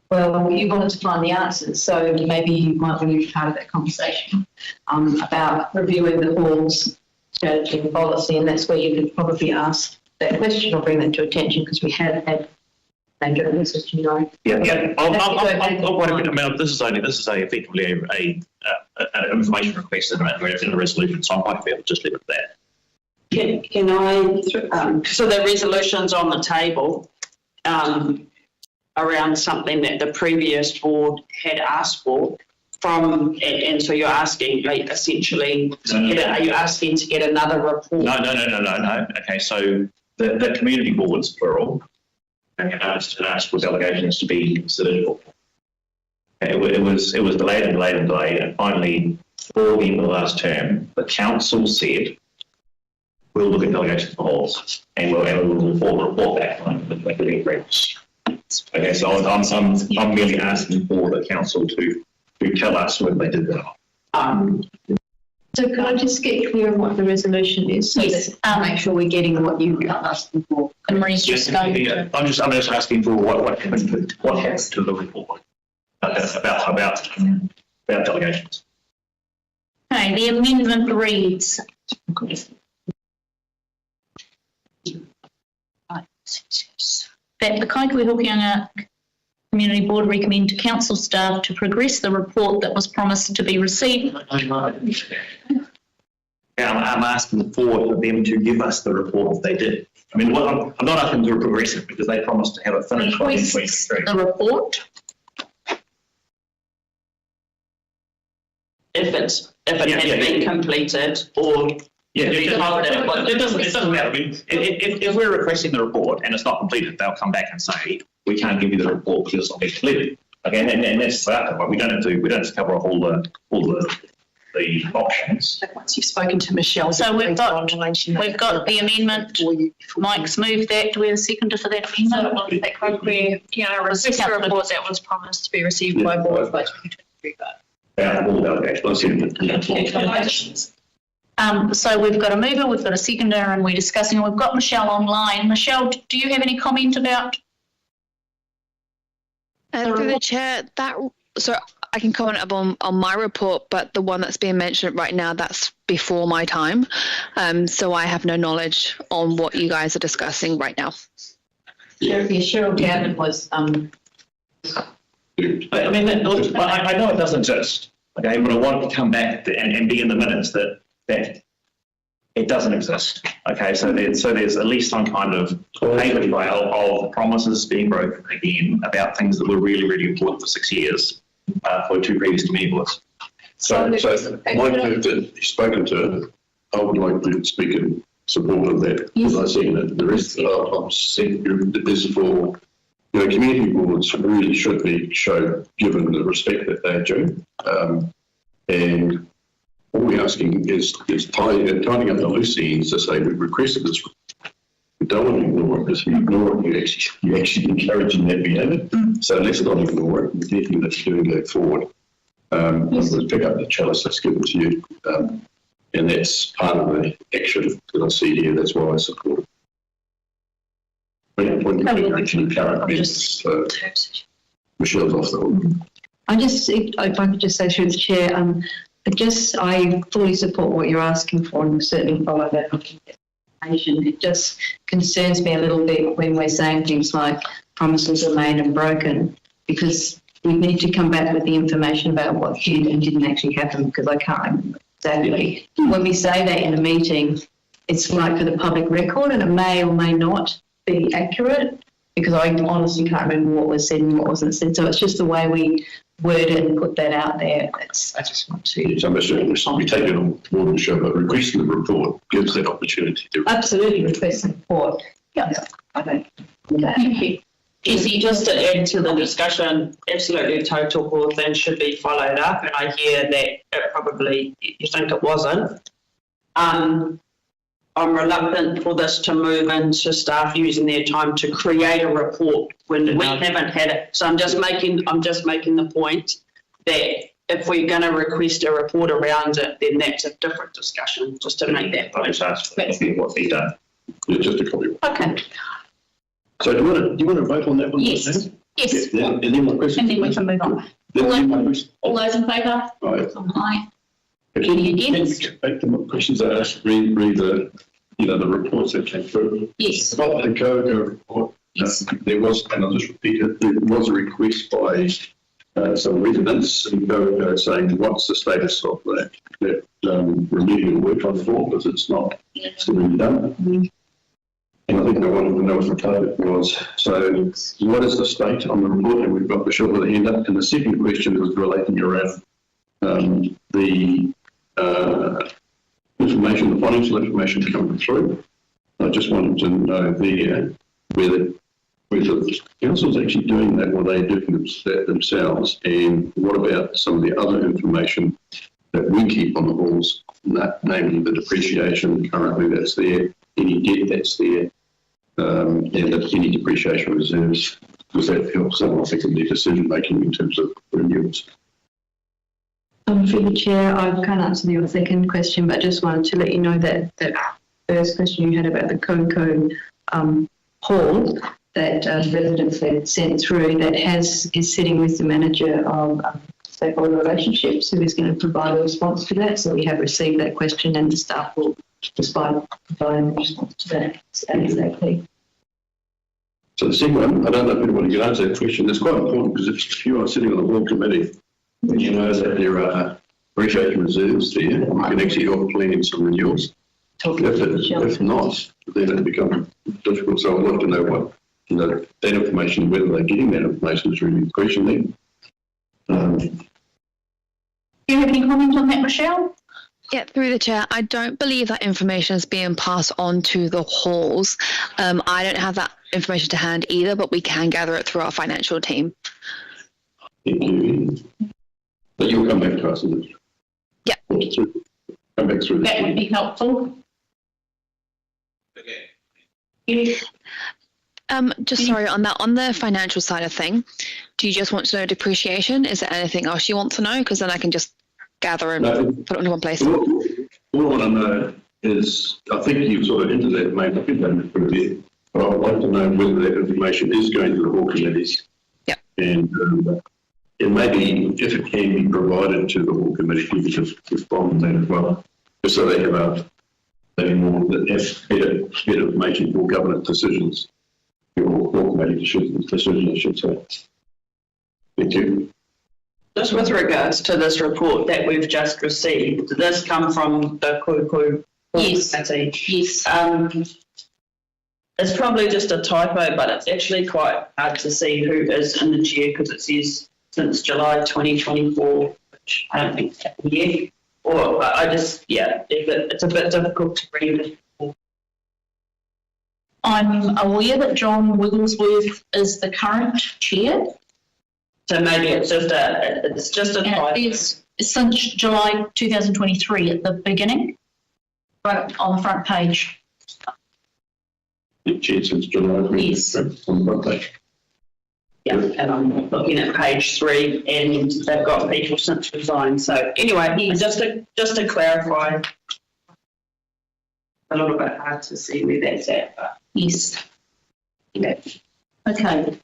S4: Well, you wanted to find the answers, so maybe you might want to be part of that conversation about reviewing the Halls strategy and policy, and that's where you could probably ask that question or bring that to attention, because we have had major answers, you know.
S11: Yeah. I'll wait a minute. I mean, this is effectively an information request in a resolution, so I'm quite fair to just leave it at that.
S3: Can I, so the resolution's on the table around something that the previous board had asked for from, and so you're asking, like, essentially, are you asking to get another report?
S11: No. Okay, so the community boards, plural, asked for delegations to be considered. It was delayed, and finally, for the end of the last term, the council said, we'll look at delegations for Halls, and we'll report back on the agreements. Okay, so I'm merely asking for the council to tell us whether they did that.
S4: So can I just get clear on what the resolution is? So
S1: Yes.
S4: that make sure we're getting what you are asking for.
S1: And Marie's just going to.
S11: I'm just asking for what happened to the report about delegations.
S1: Okay, the amendment reads. That the Kaikohe-Hokianga Community Board recommend to council staff to progress the report that was promised to be received.
S11: Yeah, I'm asking for them to give us the report if they did. I mean, I'm not asking to progress it because they promised to have it finished by 2023.
S1: The report.
S3: If it has been completed, or
S11: Yeah, it doesn't matter. I mean, if we're requesting the report and it's not completed, they'll come back and say, we can't give you the report because it's not been completed. Okay, and that's that. We don't have to cover all the options.
S10: Once you've spoken to Michelle.
S1: So we've got the amendment. Mike's moved that. Do we have a seconder for that amendment?
S12: That Kaikohe-Hokianga received a report that was promised to be received by board by 2023.
S11: All delegations.
S1: So we've got a mover, we've got a seconder, and we're discussing. We've got Michelle online. Michelle, do you have any comment about?
S13: Through the chair, so I can comment on my report, but the one that's being mentioned right now, that's before my time. So I have no knowledge on what you guys are discussing right now.
S4: Cheryl Gavin was
S11: I mean, look, I know it doesn't exist, okay, but I want it to come back and be in the minutes that it doesn't exist. Okay, so there's at least some kind of paper trail of promises being broken again about things that were really, really important for 6 years for two previous community boards.
S5: So Mike moved that he's spoken to. I would like to speak in support of that, because I see that the rest of I'm saying is for, community boards really should be shown, given the respect that they're due. And all we're asking is tidying up the loose ends to say we've requested this. We don't want to ignore it, because if you ignore it, you're actually encouraging that behaviour. So let's not ignore it. We're definitely that's doing going forward. Let's pick up the chalice that's given to you And that's part of the action that I see here. That's why I support it. When actually current events, Michelle's off the hook.
S14: If I could just say through the chair, I fully support what you're asking for and certainly follow that information. It just concerns me a little bit when we're saying things like promises are made and broken, because we need to come back with the information about what did and didn't actually happen, because I can't remember exactly. When we say that in a meeting, it's like for the public record, and it may or may not be accurate, because I honestly can't remember what was said and what wasn't said. So it's just the way we word it and put that out there. I just want to.
S5: Yes, I'm we take it on board and show, but requesting the report gives that opportunity to.
S14: Absolutely request the report. Yeah, I don't.
S3: Thank you. Easy, just to add to the discussion, absolutely total core things should be followed up, and I hear that it probably, you think it wasn't. I'm reluctant for this to move into staff using their time to create a report when we haven't had it. So I'm just making the point that if we're going to request a report around it, then that's a different discussion, just to make that point.
S11: That's what's been done.
S5: Yeah, just a copy.
S3: Okay.
S5: So do you want to vote on that one?
S1: Yes. Yes.
S5: Yeah, and then my question.
S1: And then we can move on. All those in favour? Aye. Any against?
S5: Get back to my questions I asked, read the reports that came through.
S1: Yes.
S5: About the Kaikohe report,
S1: Yes.
S5: there was, and I'll just repeat it, there was a request by some residents in Kaikohe saying, what's the status of that remedial work on the floor, because it's not still been done. And I think I wanted to know what the target was. So what is the state on the report? And we've got Michelle with a hand up. And the second question was relating around the information, the financial information coming through. I just wanted to know there whether the council's actually doing that, or they doing that themselves, and what about some of the other information that we keep on the halls, namely the depreciation currently that's there, any debt that's there, and any depreciation reserves, because that helps them, I think, in their decision making in terms of renewals.
S14: Through the chair, I can't answer your second question, but just wanted to let you know that first question you had about the Kaikohe hall that residents had sent through, that is sitting with the manager of stakeholder relationships, who is going to provide a response to that. So we have received that question, and the staff will provide a response to that exactly.
S5: So the second one, I don't know if anybody can answer that question. It's quite important, because if you are sitting on the hall committee, and you know that there are depreciation reserves there, you can actually help plan some renewals. If not, then it becomes difficult. So I'd like to know what, that information, whether they're getting that information is really the question there.
S1: Do you have any comment on that, Michelle?
S13: Yeah, through the chair, I don't believe that information is being passed on to the halls. I don't have that information to hand either, but we can gather it through our financial team.
S5: Thank you. But you'll come back to us, isn't it?
S13: Yeah.
S5: Come back through.
S1: That would be helpful.
S11: Okay.
S1: Yes.
S13: Just sorry on that, on the financial side of thing, do you just want to know depreciation? Is there anything else you want to know? Because then I can just gather and put it into one place.
S5: All I want to know is, I think you've sort of hinted at, mate, I think that's pretty there, but I would like to know whether that information is going to the hall committees.
S13: Yeah.
S5: And maybe if it can be provided to the hall committee, we could just respond to that as well, just so they have better information for governance decisions. Your hall committee decisions, I should say. Thank you.
S3: Just with regards to this report that we've just received, did this come from the Kaikohe?
S1: Yes.
S3: Yes. It's probably just a typo, but it's actually quite hard to see who is in the chair, because it says since July 2024, which I don't think it's happened yet. Or I just, it's a bit difficult to read.
S1: I'm aware that John Wigglesworth is the current chair.
S3: So maybe it's just a typo.
S1: It's since July 2023 at the beginning, right on the front page.
S5: It chaired since July.
S1: Yes.
S5: On the front page.
S3: Yeah, and I'm looking at page 3, and they've got people since resigned. So anyway, just to clarify, a little bit hard to see where that's at, but
S1: Yes.
S3: yeah.
S1: Okay.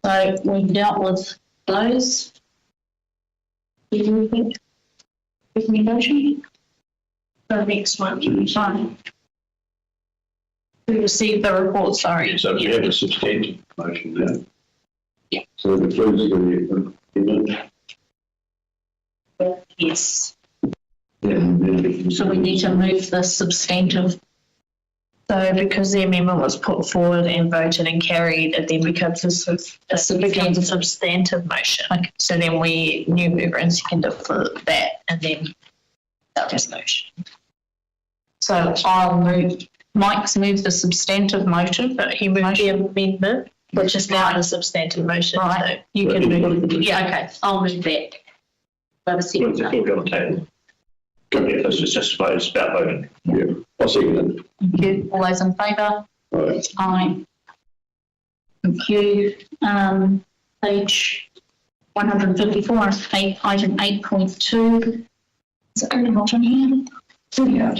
S1: So we've dealt with those. Recommendation?
S12: The next one.
S1: Fine. We received the report, sorry.
S5: So we have a substantive motion now.
S1: Yeah.
S5: So it includes the amendment.
S1: Yes.
S5: Yeah.
S1: So we need to move the substantive.
S12: So because the amendment was put forward and voted and carried, it then becomes a substantive motion.
S1: Okay.
S12: So then we new mover and seconder for that, and then that was motion.
S1: So I'll move, Mike's moved the substantive motion.
S12: But he moved the amendment, which is now a substantive motion.
S1: Right.
S12: So you can move.
S1: Yeah, okay, I'll move that. Have a second.
S11: It's already on the table. Yeah, it's just it's about voting.
S5: Yeah, I'll second that.
S1: Thank you. All those in favour?
S5: Right.
S1: Aye. Thank you. Page 154, item 8.2. Is it only not on here? Yeah.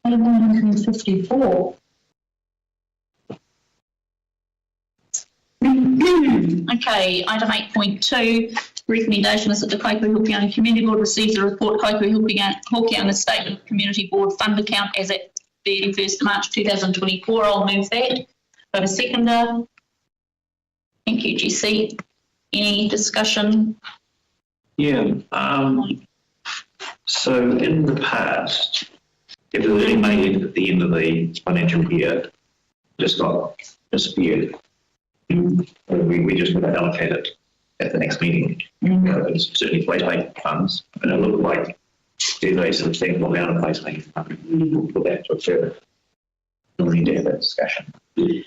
S1: 154. Okay, item 8.2, recommendation is that the Kaikohe-Hokianga Community Board receives the report Kaikohe-Hokianga Statement of Community Board Fund Account as at 31st March 2024. I'll move that. Got a seconder? Thank you, Jesse. Any discussion?
S11: Yeah. So in the past, if there was any money left at the end of the financial year, just got disappeared. We just got to allocate it at the next meeting. It's certainly placemaking funds, and it looked like there's a substantial amount of placemaking funds. We'll put that to a further. We'll need to have that discussion. And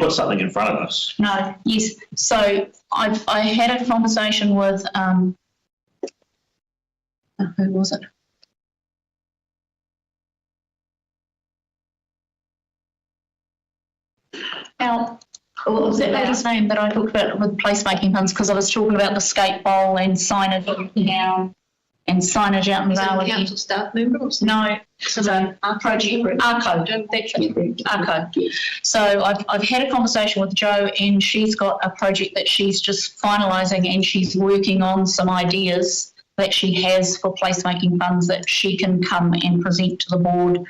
S11: put something in front of us.
S1: No, yes. So I had a conversation with, who was it? Now, what was that lady's name that I talked about with placemaking funds? Because I was talking about the skate bowl and signage down and signage out in Rawiri.
S14: Council staff member or something?
S1: No, so our project group, ARCO. ARCO. So I've had a conversation with Jo, and she's got a project that she's just finalising, and she's working on some ideas that she has for placemaking funds that she can come and present to the board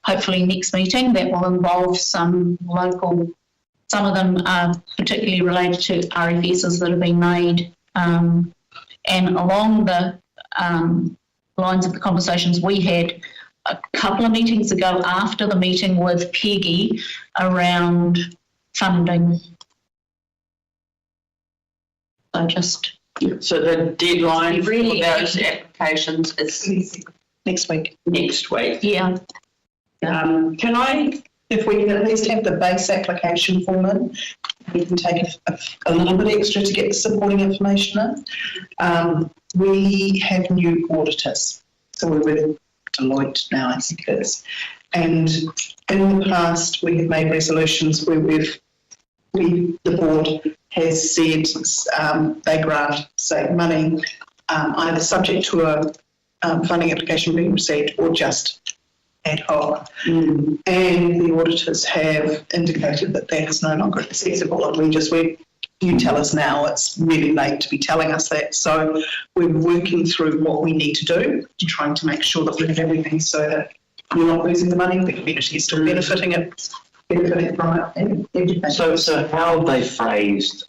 S1: hopefully next meeting. That will involve some local, some of them are particularly related to RFSs that have been made, and along the lines of the conversations we had a couple of meetings ago after the meeting with Peggy around funding. So just...
S3: So the deadline for
S1: Really?
S3: those applications is
S10: Next week.
S3: next week.
S1: Yeah.
S10: Can I, if we can at least have the base application form in, we can take a little bit extra to get the supporting information in. We have new auditors, so we're with Deloitte now, I think it is. And in the past, we have made resolutions where the board has said they grant, say, money either subject to a funding application being received or just ad hoc. And the auditors have indicated that that is no longer acceptable, and you tell us now it's really late to be telling us that. So we're working through what we need to do, trying to make sure that we have everything so that we're not losing the money, the community is still benefiting from it and everything.
S11: So how have they phrased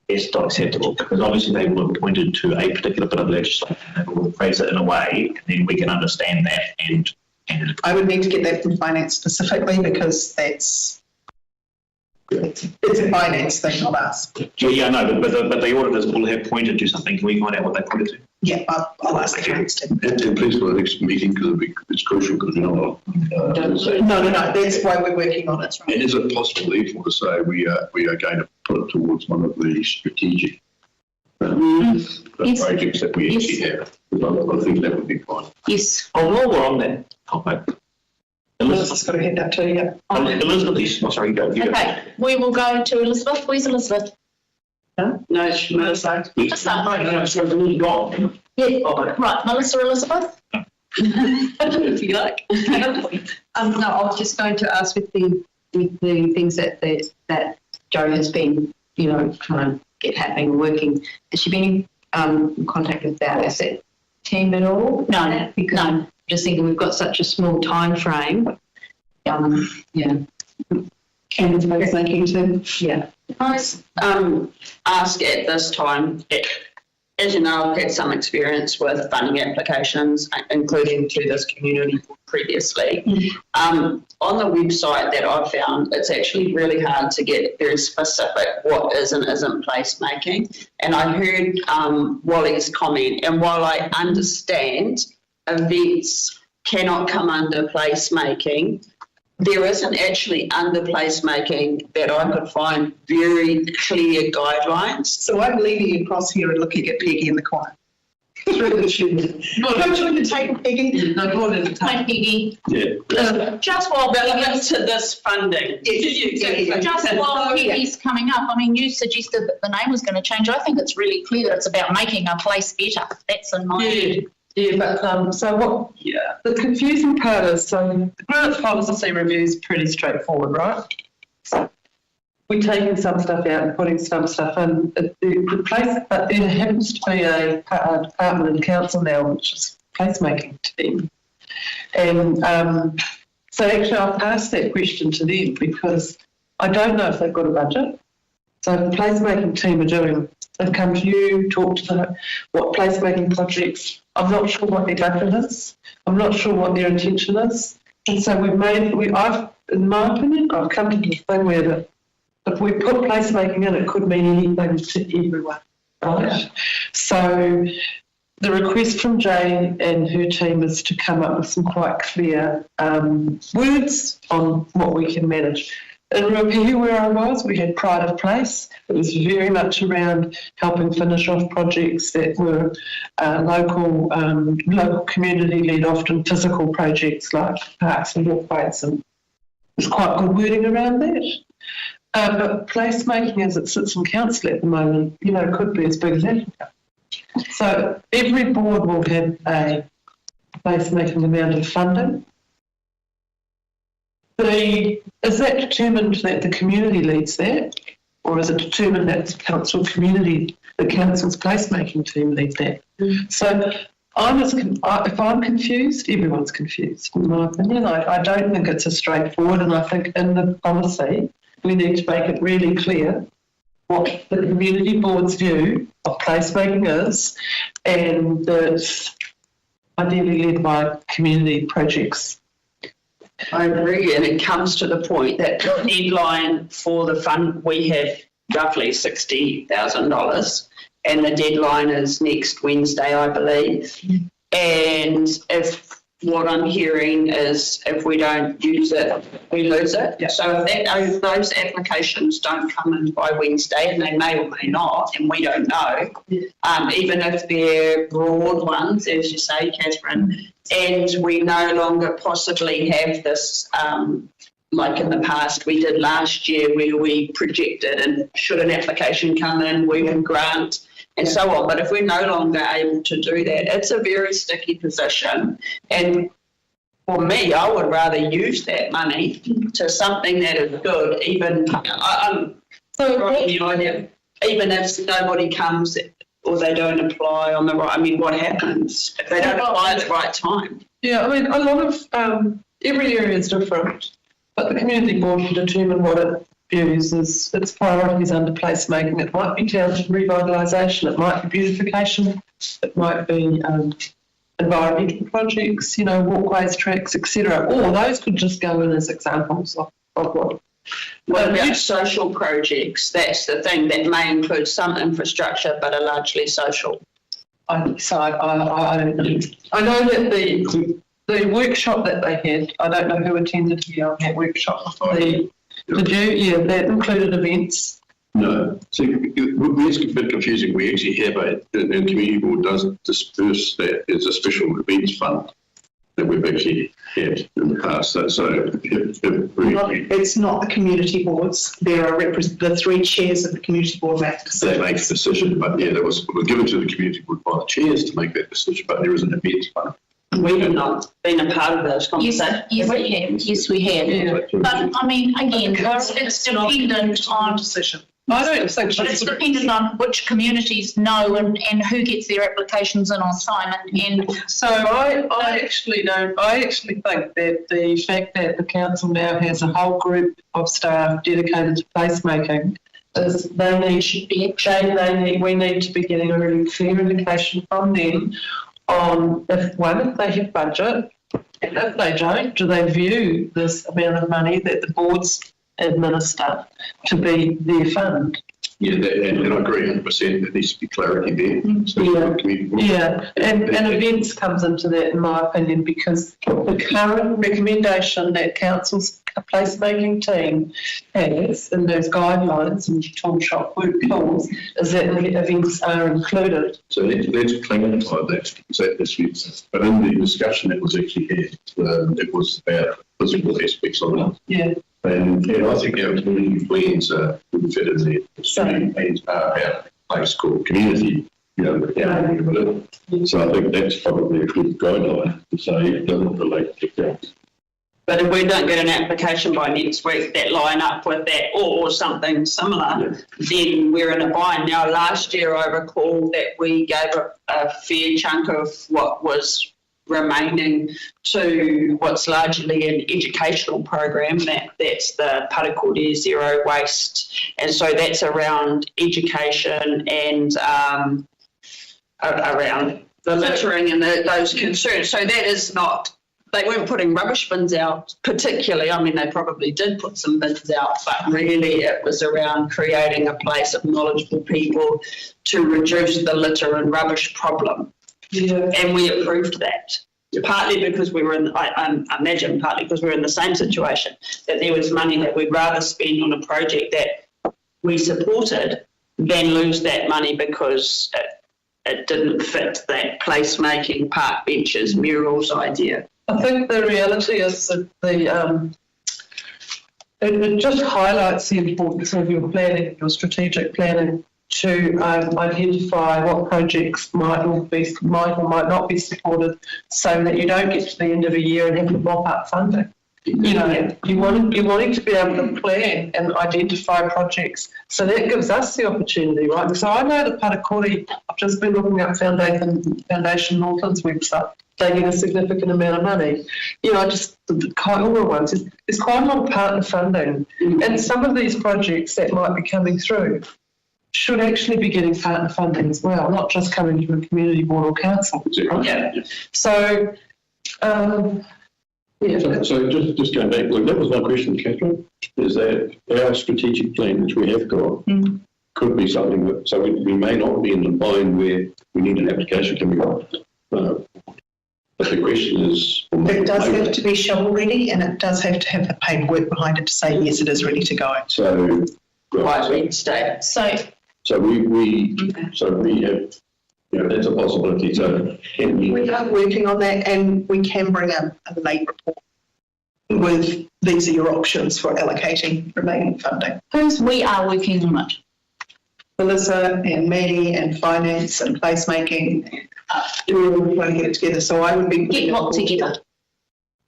S11: it's not acceptable? Because obviously they will have pointed to a particular bit of legislation and will phrase it in a way, and then we can understand that and
S10: I would need to get that from finance specifically because it's a finance thing, not us.
S11: Yeah, no, but the auditors will have pointed to something. Can we find out what they pointed to?
S10: Yeah, I'll ask the finance team.
S5: And please for the next meeting because it's crucial because we know.
S10: No, that's why we're working on it.
S5: And is it possible, therefore, to say we are going to put it towards one of the strategic projects that we actually have? I think that would be fine.
S1: Yes.
S11: Oh, while we're on that topic,
S10: Elizabeth's got to head that too, yeah.
S11: Elizabeth, sorry, you go.
S1: Okay, we will go to Elizabeth. Where's Elizabeth?
S3: No, she must say.
S1: Yeah, right, Melissa Elizabeth?
S3: If you like.
S14: No, I was just going to ask with the things that Jo has been, trying to get happening and working. Has she been in contact with our asset team at all?
S1: No,
S14: Because I'm just thinking we've got such a small time frame. Yeah.
S3: Can the placemaking team?
S14: Yeah.
S3: Ask at this time, as you know, I've had some experience with funding applications, including to this community previously. On the website that I've found, it's actually really hard to get very specific what is and isn't placemaking. And I heard Wally's comment, and while I understand events cannot come under placemaking, there isn't actually under placemaking that I could find very clear guidelines.
S10: So I'm leaning across here and looking at Peggy in the corner. Don't you want to take Peggy?
S3: No, go on.
S1: Hi, Peggy.
S5: Yeah.
S1: Just while
S3: Relevant to this funding.
S1: Just while Peggy's coming up, I mean, you suggested that the name was going to change. I think it's really clear that it's about making our place better. That's in my head.
S15: Yeah, but so what? Yeah, the confusing part is the grant policy review is pretty straightforward, right? So we're taking some stuff out and putting some stuff in. The place, but there happens to be a department and council now, which is placemaking team, and so actually I've asked that question to them because I don't know if they've got a budget. So the placemaking team are doing. They've come to you, talked to them, what placemaking projects. I'm not sure what their budget is. I'm not sure what their intention is. And so in my opinion, I've come to the thing where if we put placemaking in, it could mean anything to everyone, right? So the request from Jane and her team is to come up with some quite clear words on what we can manage. In Ruapehu, where I was, we had Pride of Place. It was very much around helping finish off projects that were local community-led, often physical projects like parks and walkways, and there's quite good wording around that. But placemaking as it sits in council at the moment, could be as big as Africa. So every board will have a placemaking amount of funding. Is that determined that the community leads that, or is it determined that the council's placemaking team leads that? So if I'm confused, everyone's confused, in my opinion. I don't think it's as straightforward, and I think in the policy we need to make it really clear what the community board's view of placemaking is, and that it's ideally led by community projects.
S3: I agree, and it comes to the point that the deadline for the fund, we have roughly $60,000, and the deadline is next Wednesday, I believe. And if what I'm hearing is if we don't use it, we lose it. Yeah. So if those applications don't come in by Wednesday, and they may or may not, and we don't know, even if they're broad ones, as you say, Catherine, and we no longer possibly have this, like in the past we did last year where we projected and should an application come in, we will grant and so on. But if we're no longer able to do that, it's a very sticky position. And for me, I would rather use that money to something that is good, even even if nobody comes or they don't apply on the right, what happens if they don't apply at the right time?
S15: Yeah, a lot of, every area is different, but the community board can determine what it views as its priorities under placemaking. It might be township revitalisation, it might be beautification, it might be environmental projects, walkways, tracks, etc. Or those could just go in as examples of what.
S3: What about social projects? That's the thing, that may include some infrastructure but are largely social.
S15: I don't know. I know that the workshop that they had, I don't know who attended here on that workshop. Did you? Yeah, that included events.
S5: No. So it's a bit confusing. We actually have the community board does disperse that as a special events fund. that we've actually had in the past. So
S10: It's not the community boards. There are the 3 chairs of the community board make decisions.
S5: they make a decision, but yeah, was given to the community board by the chairs to make that decision, but there is an event fund.
S3: We have not been a part of those conversations.
S1: Yes, we have. Yes, we have.
S5: Yeah.
S1: But I mean, again, it's dependent on
S10: decision.
S15: I don't think
S1: But it's dependent on which communities know and who gets their applications in on time. And
S15: so. I actually don't. I actually think that the fact that the council now has a whole group of staff dedicated to placemaking is we need to be getting a really clear indication from them on if they have budget, and if they don't, do they view this amount of money that the boards administer to be their fund?
S5: Yeah, and I agree 100%. There needs to be clarity there.
S15: And events comes into that, in my opinion, because the current recommendation that council's placemaking team has in those guidelines and tool shop work tools is that events are included.
S5: So let's clarify that. But in the discussion that was actually had, it was about physical aspects of it.
S15: Yeah.
S5: And I think our community plans would fit in there. Community plans are about a place called community, So I think that's probably a good guideline to say it doesn't relate to that.
S3: But if we don't get an application by next week that line up with that or something similar, then we're in a bind. Now, last year I recall that we gave a fair chunk of what was remaining to what's largely an educational program, that's the Parakore Zero Waste. And so that's around education and around the littering and those concerns. So that is not, they weren't putting rubbish bins out particularly. I mean, they probably did put some bins out, but really it was around creating a place of knowledgeable people to reduce the litter and rubbish problem.
S15: Yeah.
S3: And we approved that. Partly because we were in, I imagine partly because we were in the same situation, that there was money that we'd rather spend on a project that we supported than lose that money because it didn't fit that placemaking, park benches, murals idea.
S15: I think the reality is that it just highlights the importance of your planning, your strategic planning, to identify what projects might or might not be supported, so that you don't get to the end of a year and have to mop up funding. You wanting to be able to plan and identify projects, so that gives us the opportunity, right? So I know that Parakore, I've just been looking up Foundation Northland's website. They get a significant amount of money. Just the Kaikohe ones, there's quite a lot of partner funding, and some of these projects that might be coming through should actually be getting partner funding as well, not just coming from a community board or council.
S5: Right?
S15: Yeah. So,
S5: So just going back, look, that was my question, Catherine, is that our strategic plan, which we have got, could be something that, so we may not be in the bind where we need an application coming up. But the question is...
S10: It does have to be shovel ready, and it does have to have the paperwork behind it to say, yes, it is ready to go.
S5: So...
S3: By Wednesday.
S5: So we have, that's a possibility. So
S10: we are working on that, and we can bring a late report with these are your options for allocating remaining funding.
S1: we are working on it.
S10: Melissa and Maddie and finance and placemaking, we're all trying to get it together. So I would be
S1: get what together.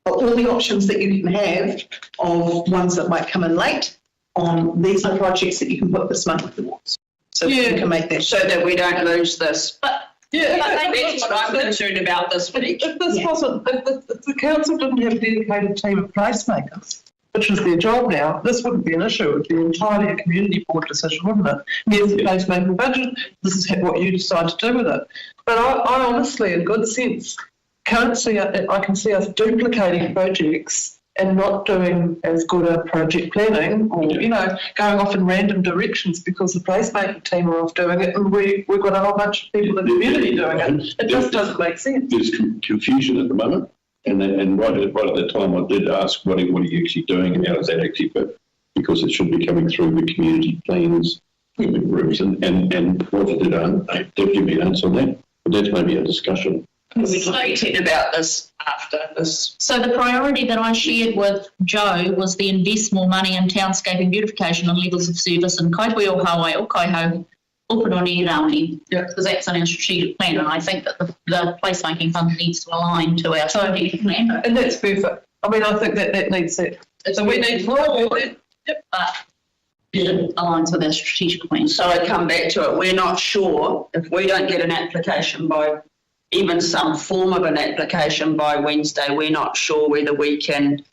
S10: All the options that you can have of ones that might come in late. These are projects that you can put this money towards. So you can make that
S3: so that we don't lose this.
S15: But
S3: that's what I'm concerned about this week.
S15: If the council didn't have a dedicated team of placemakers, which is their job now, this wouldn't be an issue. It would be entirely a community board decision, wouldn't it? Here's the placemaking budget, this is what you decide to do with it. But I honestly, in good sense, I can see us duplicating projects and not doing as good a project planning, or going off in random directions because the placemaking team are off doing it, and we've got a whole bunch of people in the community doing it. It just doesn't make sense.
S5: There's confusion at the moment, and right at the time I did ask, what are you actually doing, and how does that actually fit? Because it should be coming through the community plans groups, and Roger did give me an answer on that, but that's maybe a discussion
S3: We're talking about this after this.
S1: So the priority that I shared with Joe was the invest more money in townscaping beautification and levels of service in Kaikohe-Hokianga or Kaiho, Upinoni Raoni, because that's in our strategic plan, and I think that the placemaking fund needs to align to our strategic plan.
S15: And that's perfect. I mean, I think that needs it. So we need more.
S1: Yep. But it aligns with our strategic plan.
S3: So I come back to it. We're not sure if we don't get an application by, even some form of an application by Wednesday, we're not sure whether we can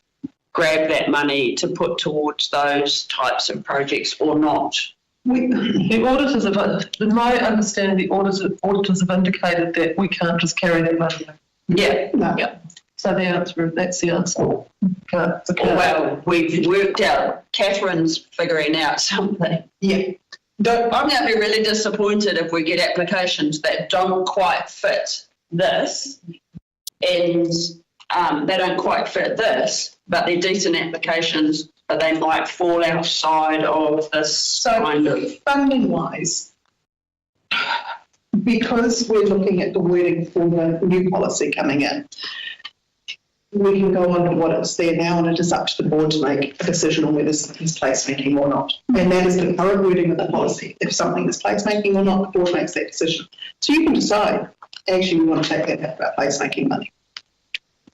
S3: grab that money to put towards those types of projects or not.
S15: The auditors have, in my understanding, the auditors have indicated that we can't just carry that money.
S3: Yeah.
S15: No.
S3: Yeah.
S15: So that's the answer.
S3: Well, we've worked out, Catherine's figuring out something.
S10: Yeah.
S3: I'm going to be really disappointed if we get applications that don't quite fit this, and they don't quite fit this, but they're decent applications, but they might fall outside of this kind of.
S10: Funding wise, because we're looking at the wording for the new policy coming in, we can go on to what is there now, and it is up to the board to make a decision on whether something is placemaking or not. And that is the current wording of the policy. If something is placemaking or not, the board makes that decision. So you can decide, actually, we want to take that placemaking money.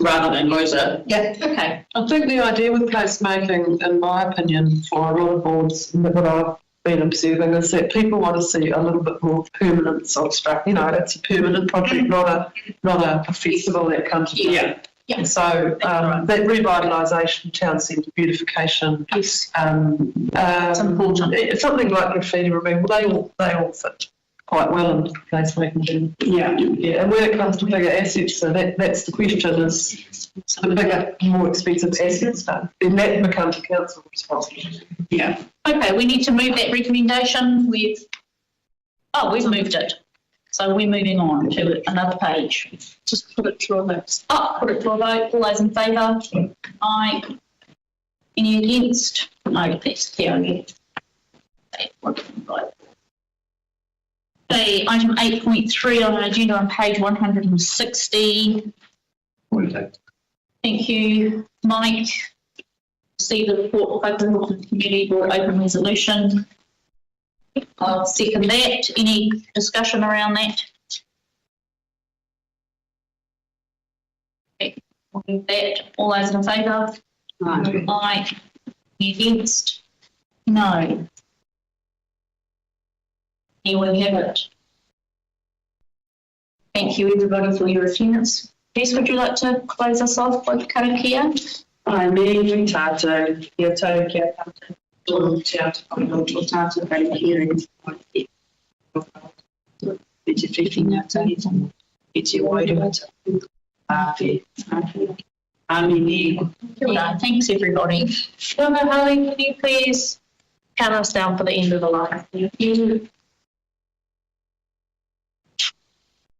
S3: Rather than lose it.
S10: Yeah.
S1: Okay.
S15: I think the idea with placemaking, in my opinion, for a lot of boards that I've been observing, is that people want to see a little bit more permanence of structure. You know, it's a permanent project, not a festival that comes.
S3: Yeah.
S1: Yeah.
S15: So that revitalisation, town centre beautification,
S1: Yes.
S15: it's
S1: important.
S15: Something like graffiti removal, they all fit quite well in placemaking.
S3: Yeah.
S15: Yeah, and when it comes to bigger assets, so that's the question: is the bigger, more expensive assets done? Then that becomes a council responsibility.
S3: Yeah.
S1: Okay, we need to move that recommendation. We've moved it. So we're moving on to another page. Just put it through a vote. Put it through a vote. All those in favour? Aye. Any against? No, that's carried. Okay, item 8.3 on our agenda on page 160. Thank you, Mike. See the report of Open Community Board Open Resolution. I'll second that. Any discussion around that? Okay, we'll move that. All those in favour?
S3: Aye.
S1: Aye. Any against? No. Here we have it. Thank you everybody for your attendance. Jess, would you like to close us off with karakia?
S3: Ai me tātou, ia tau kia tātou. Tō tātou kari hearing. E te whiwhinga tātou. E te wairua tātou. Āwhi. Āmini.
S1: Kia ora. Thanks everybody. Holly, can you please count us down for the end of the line? Thank you.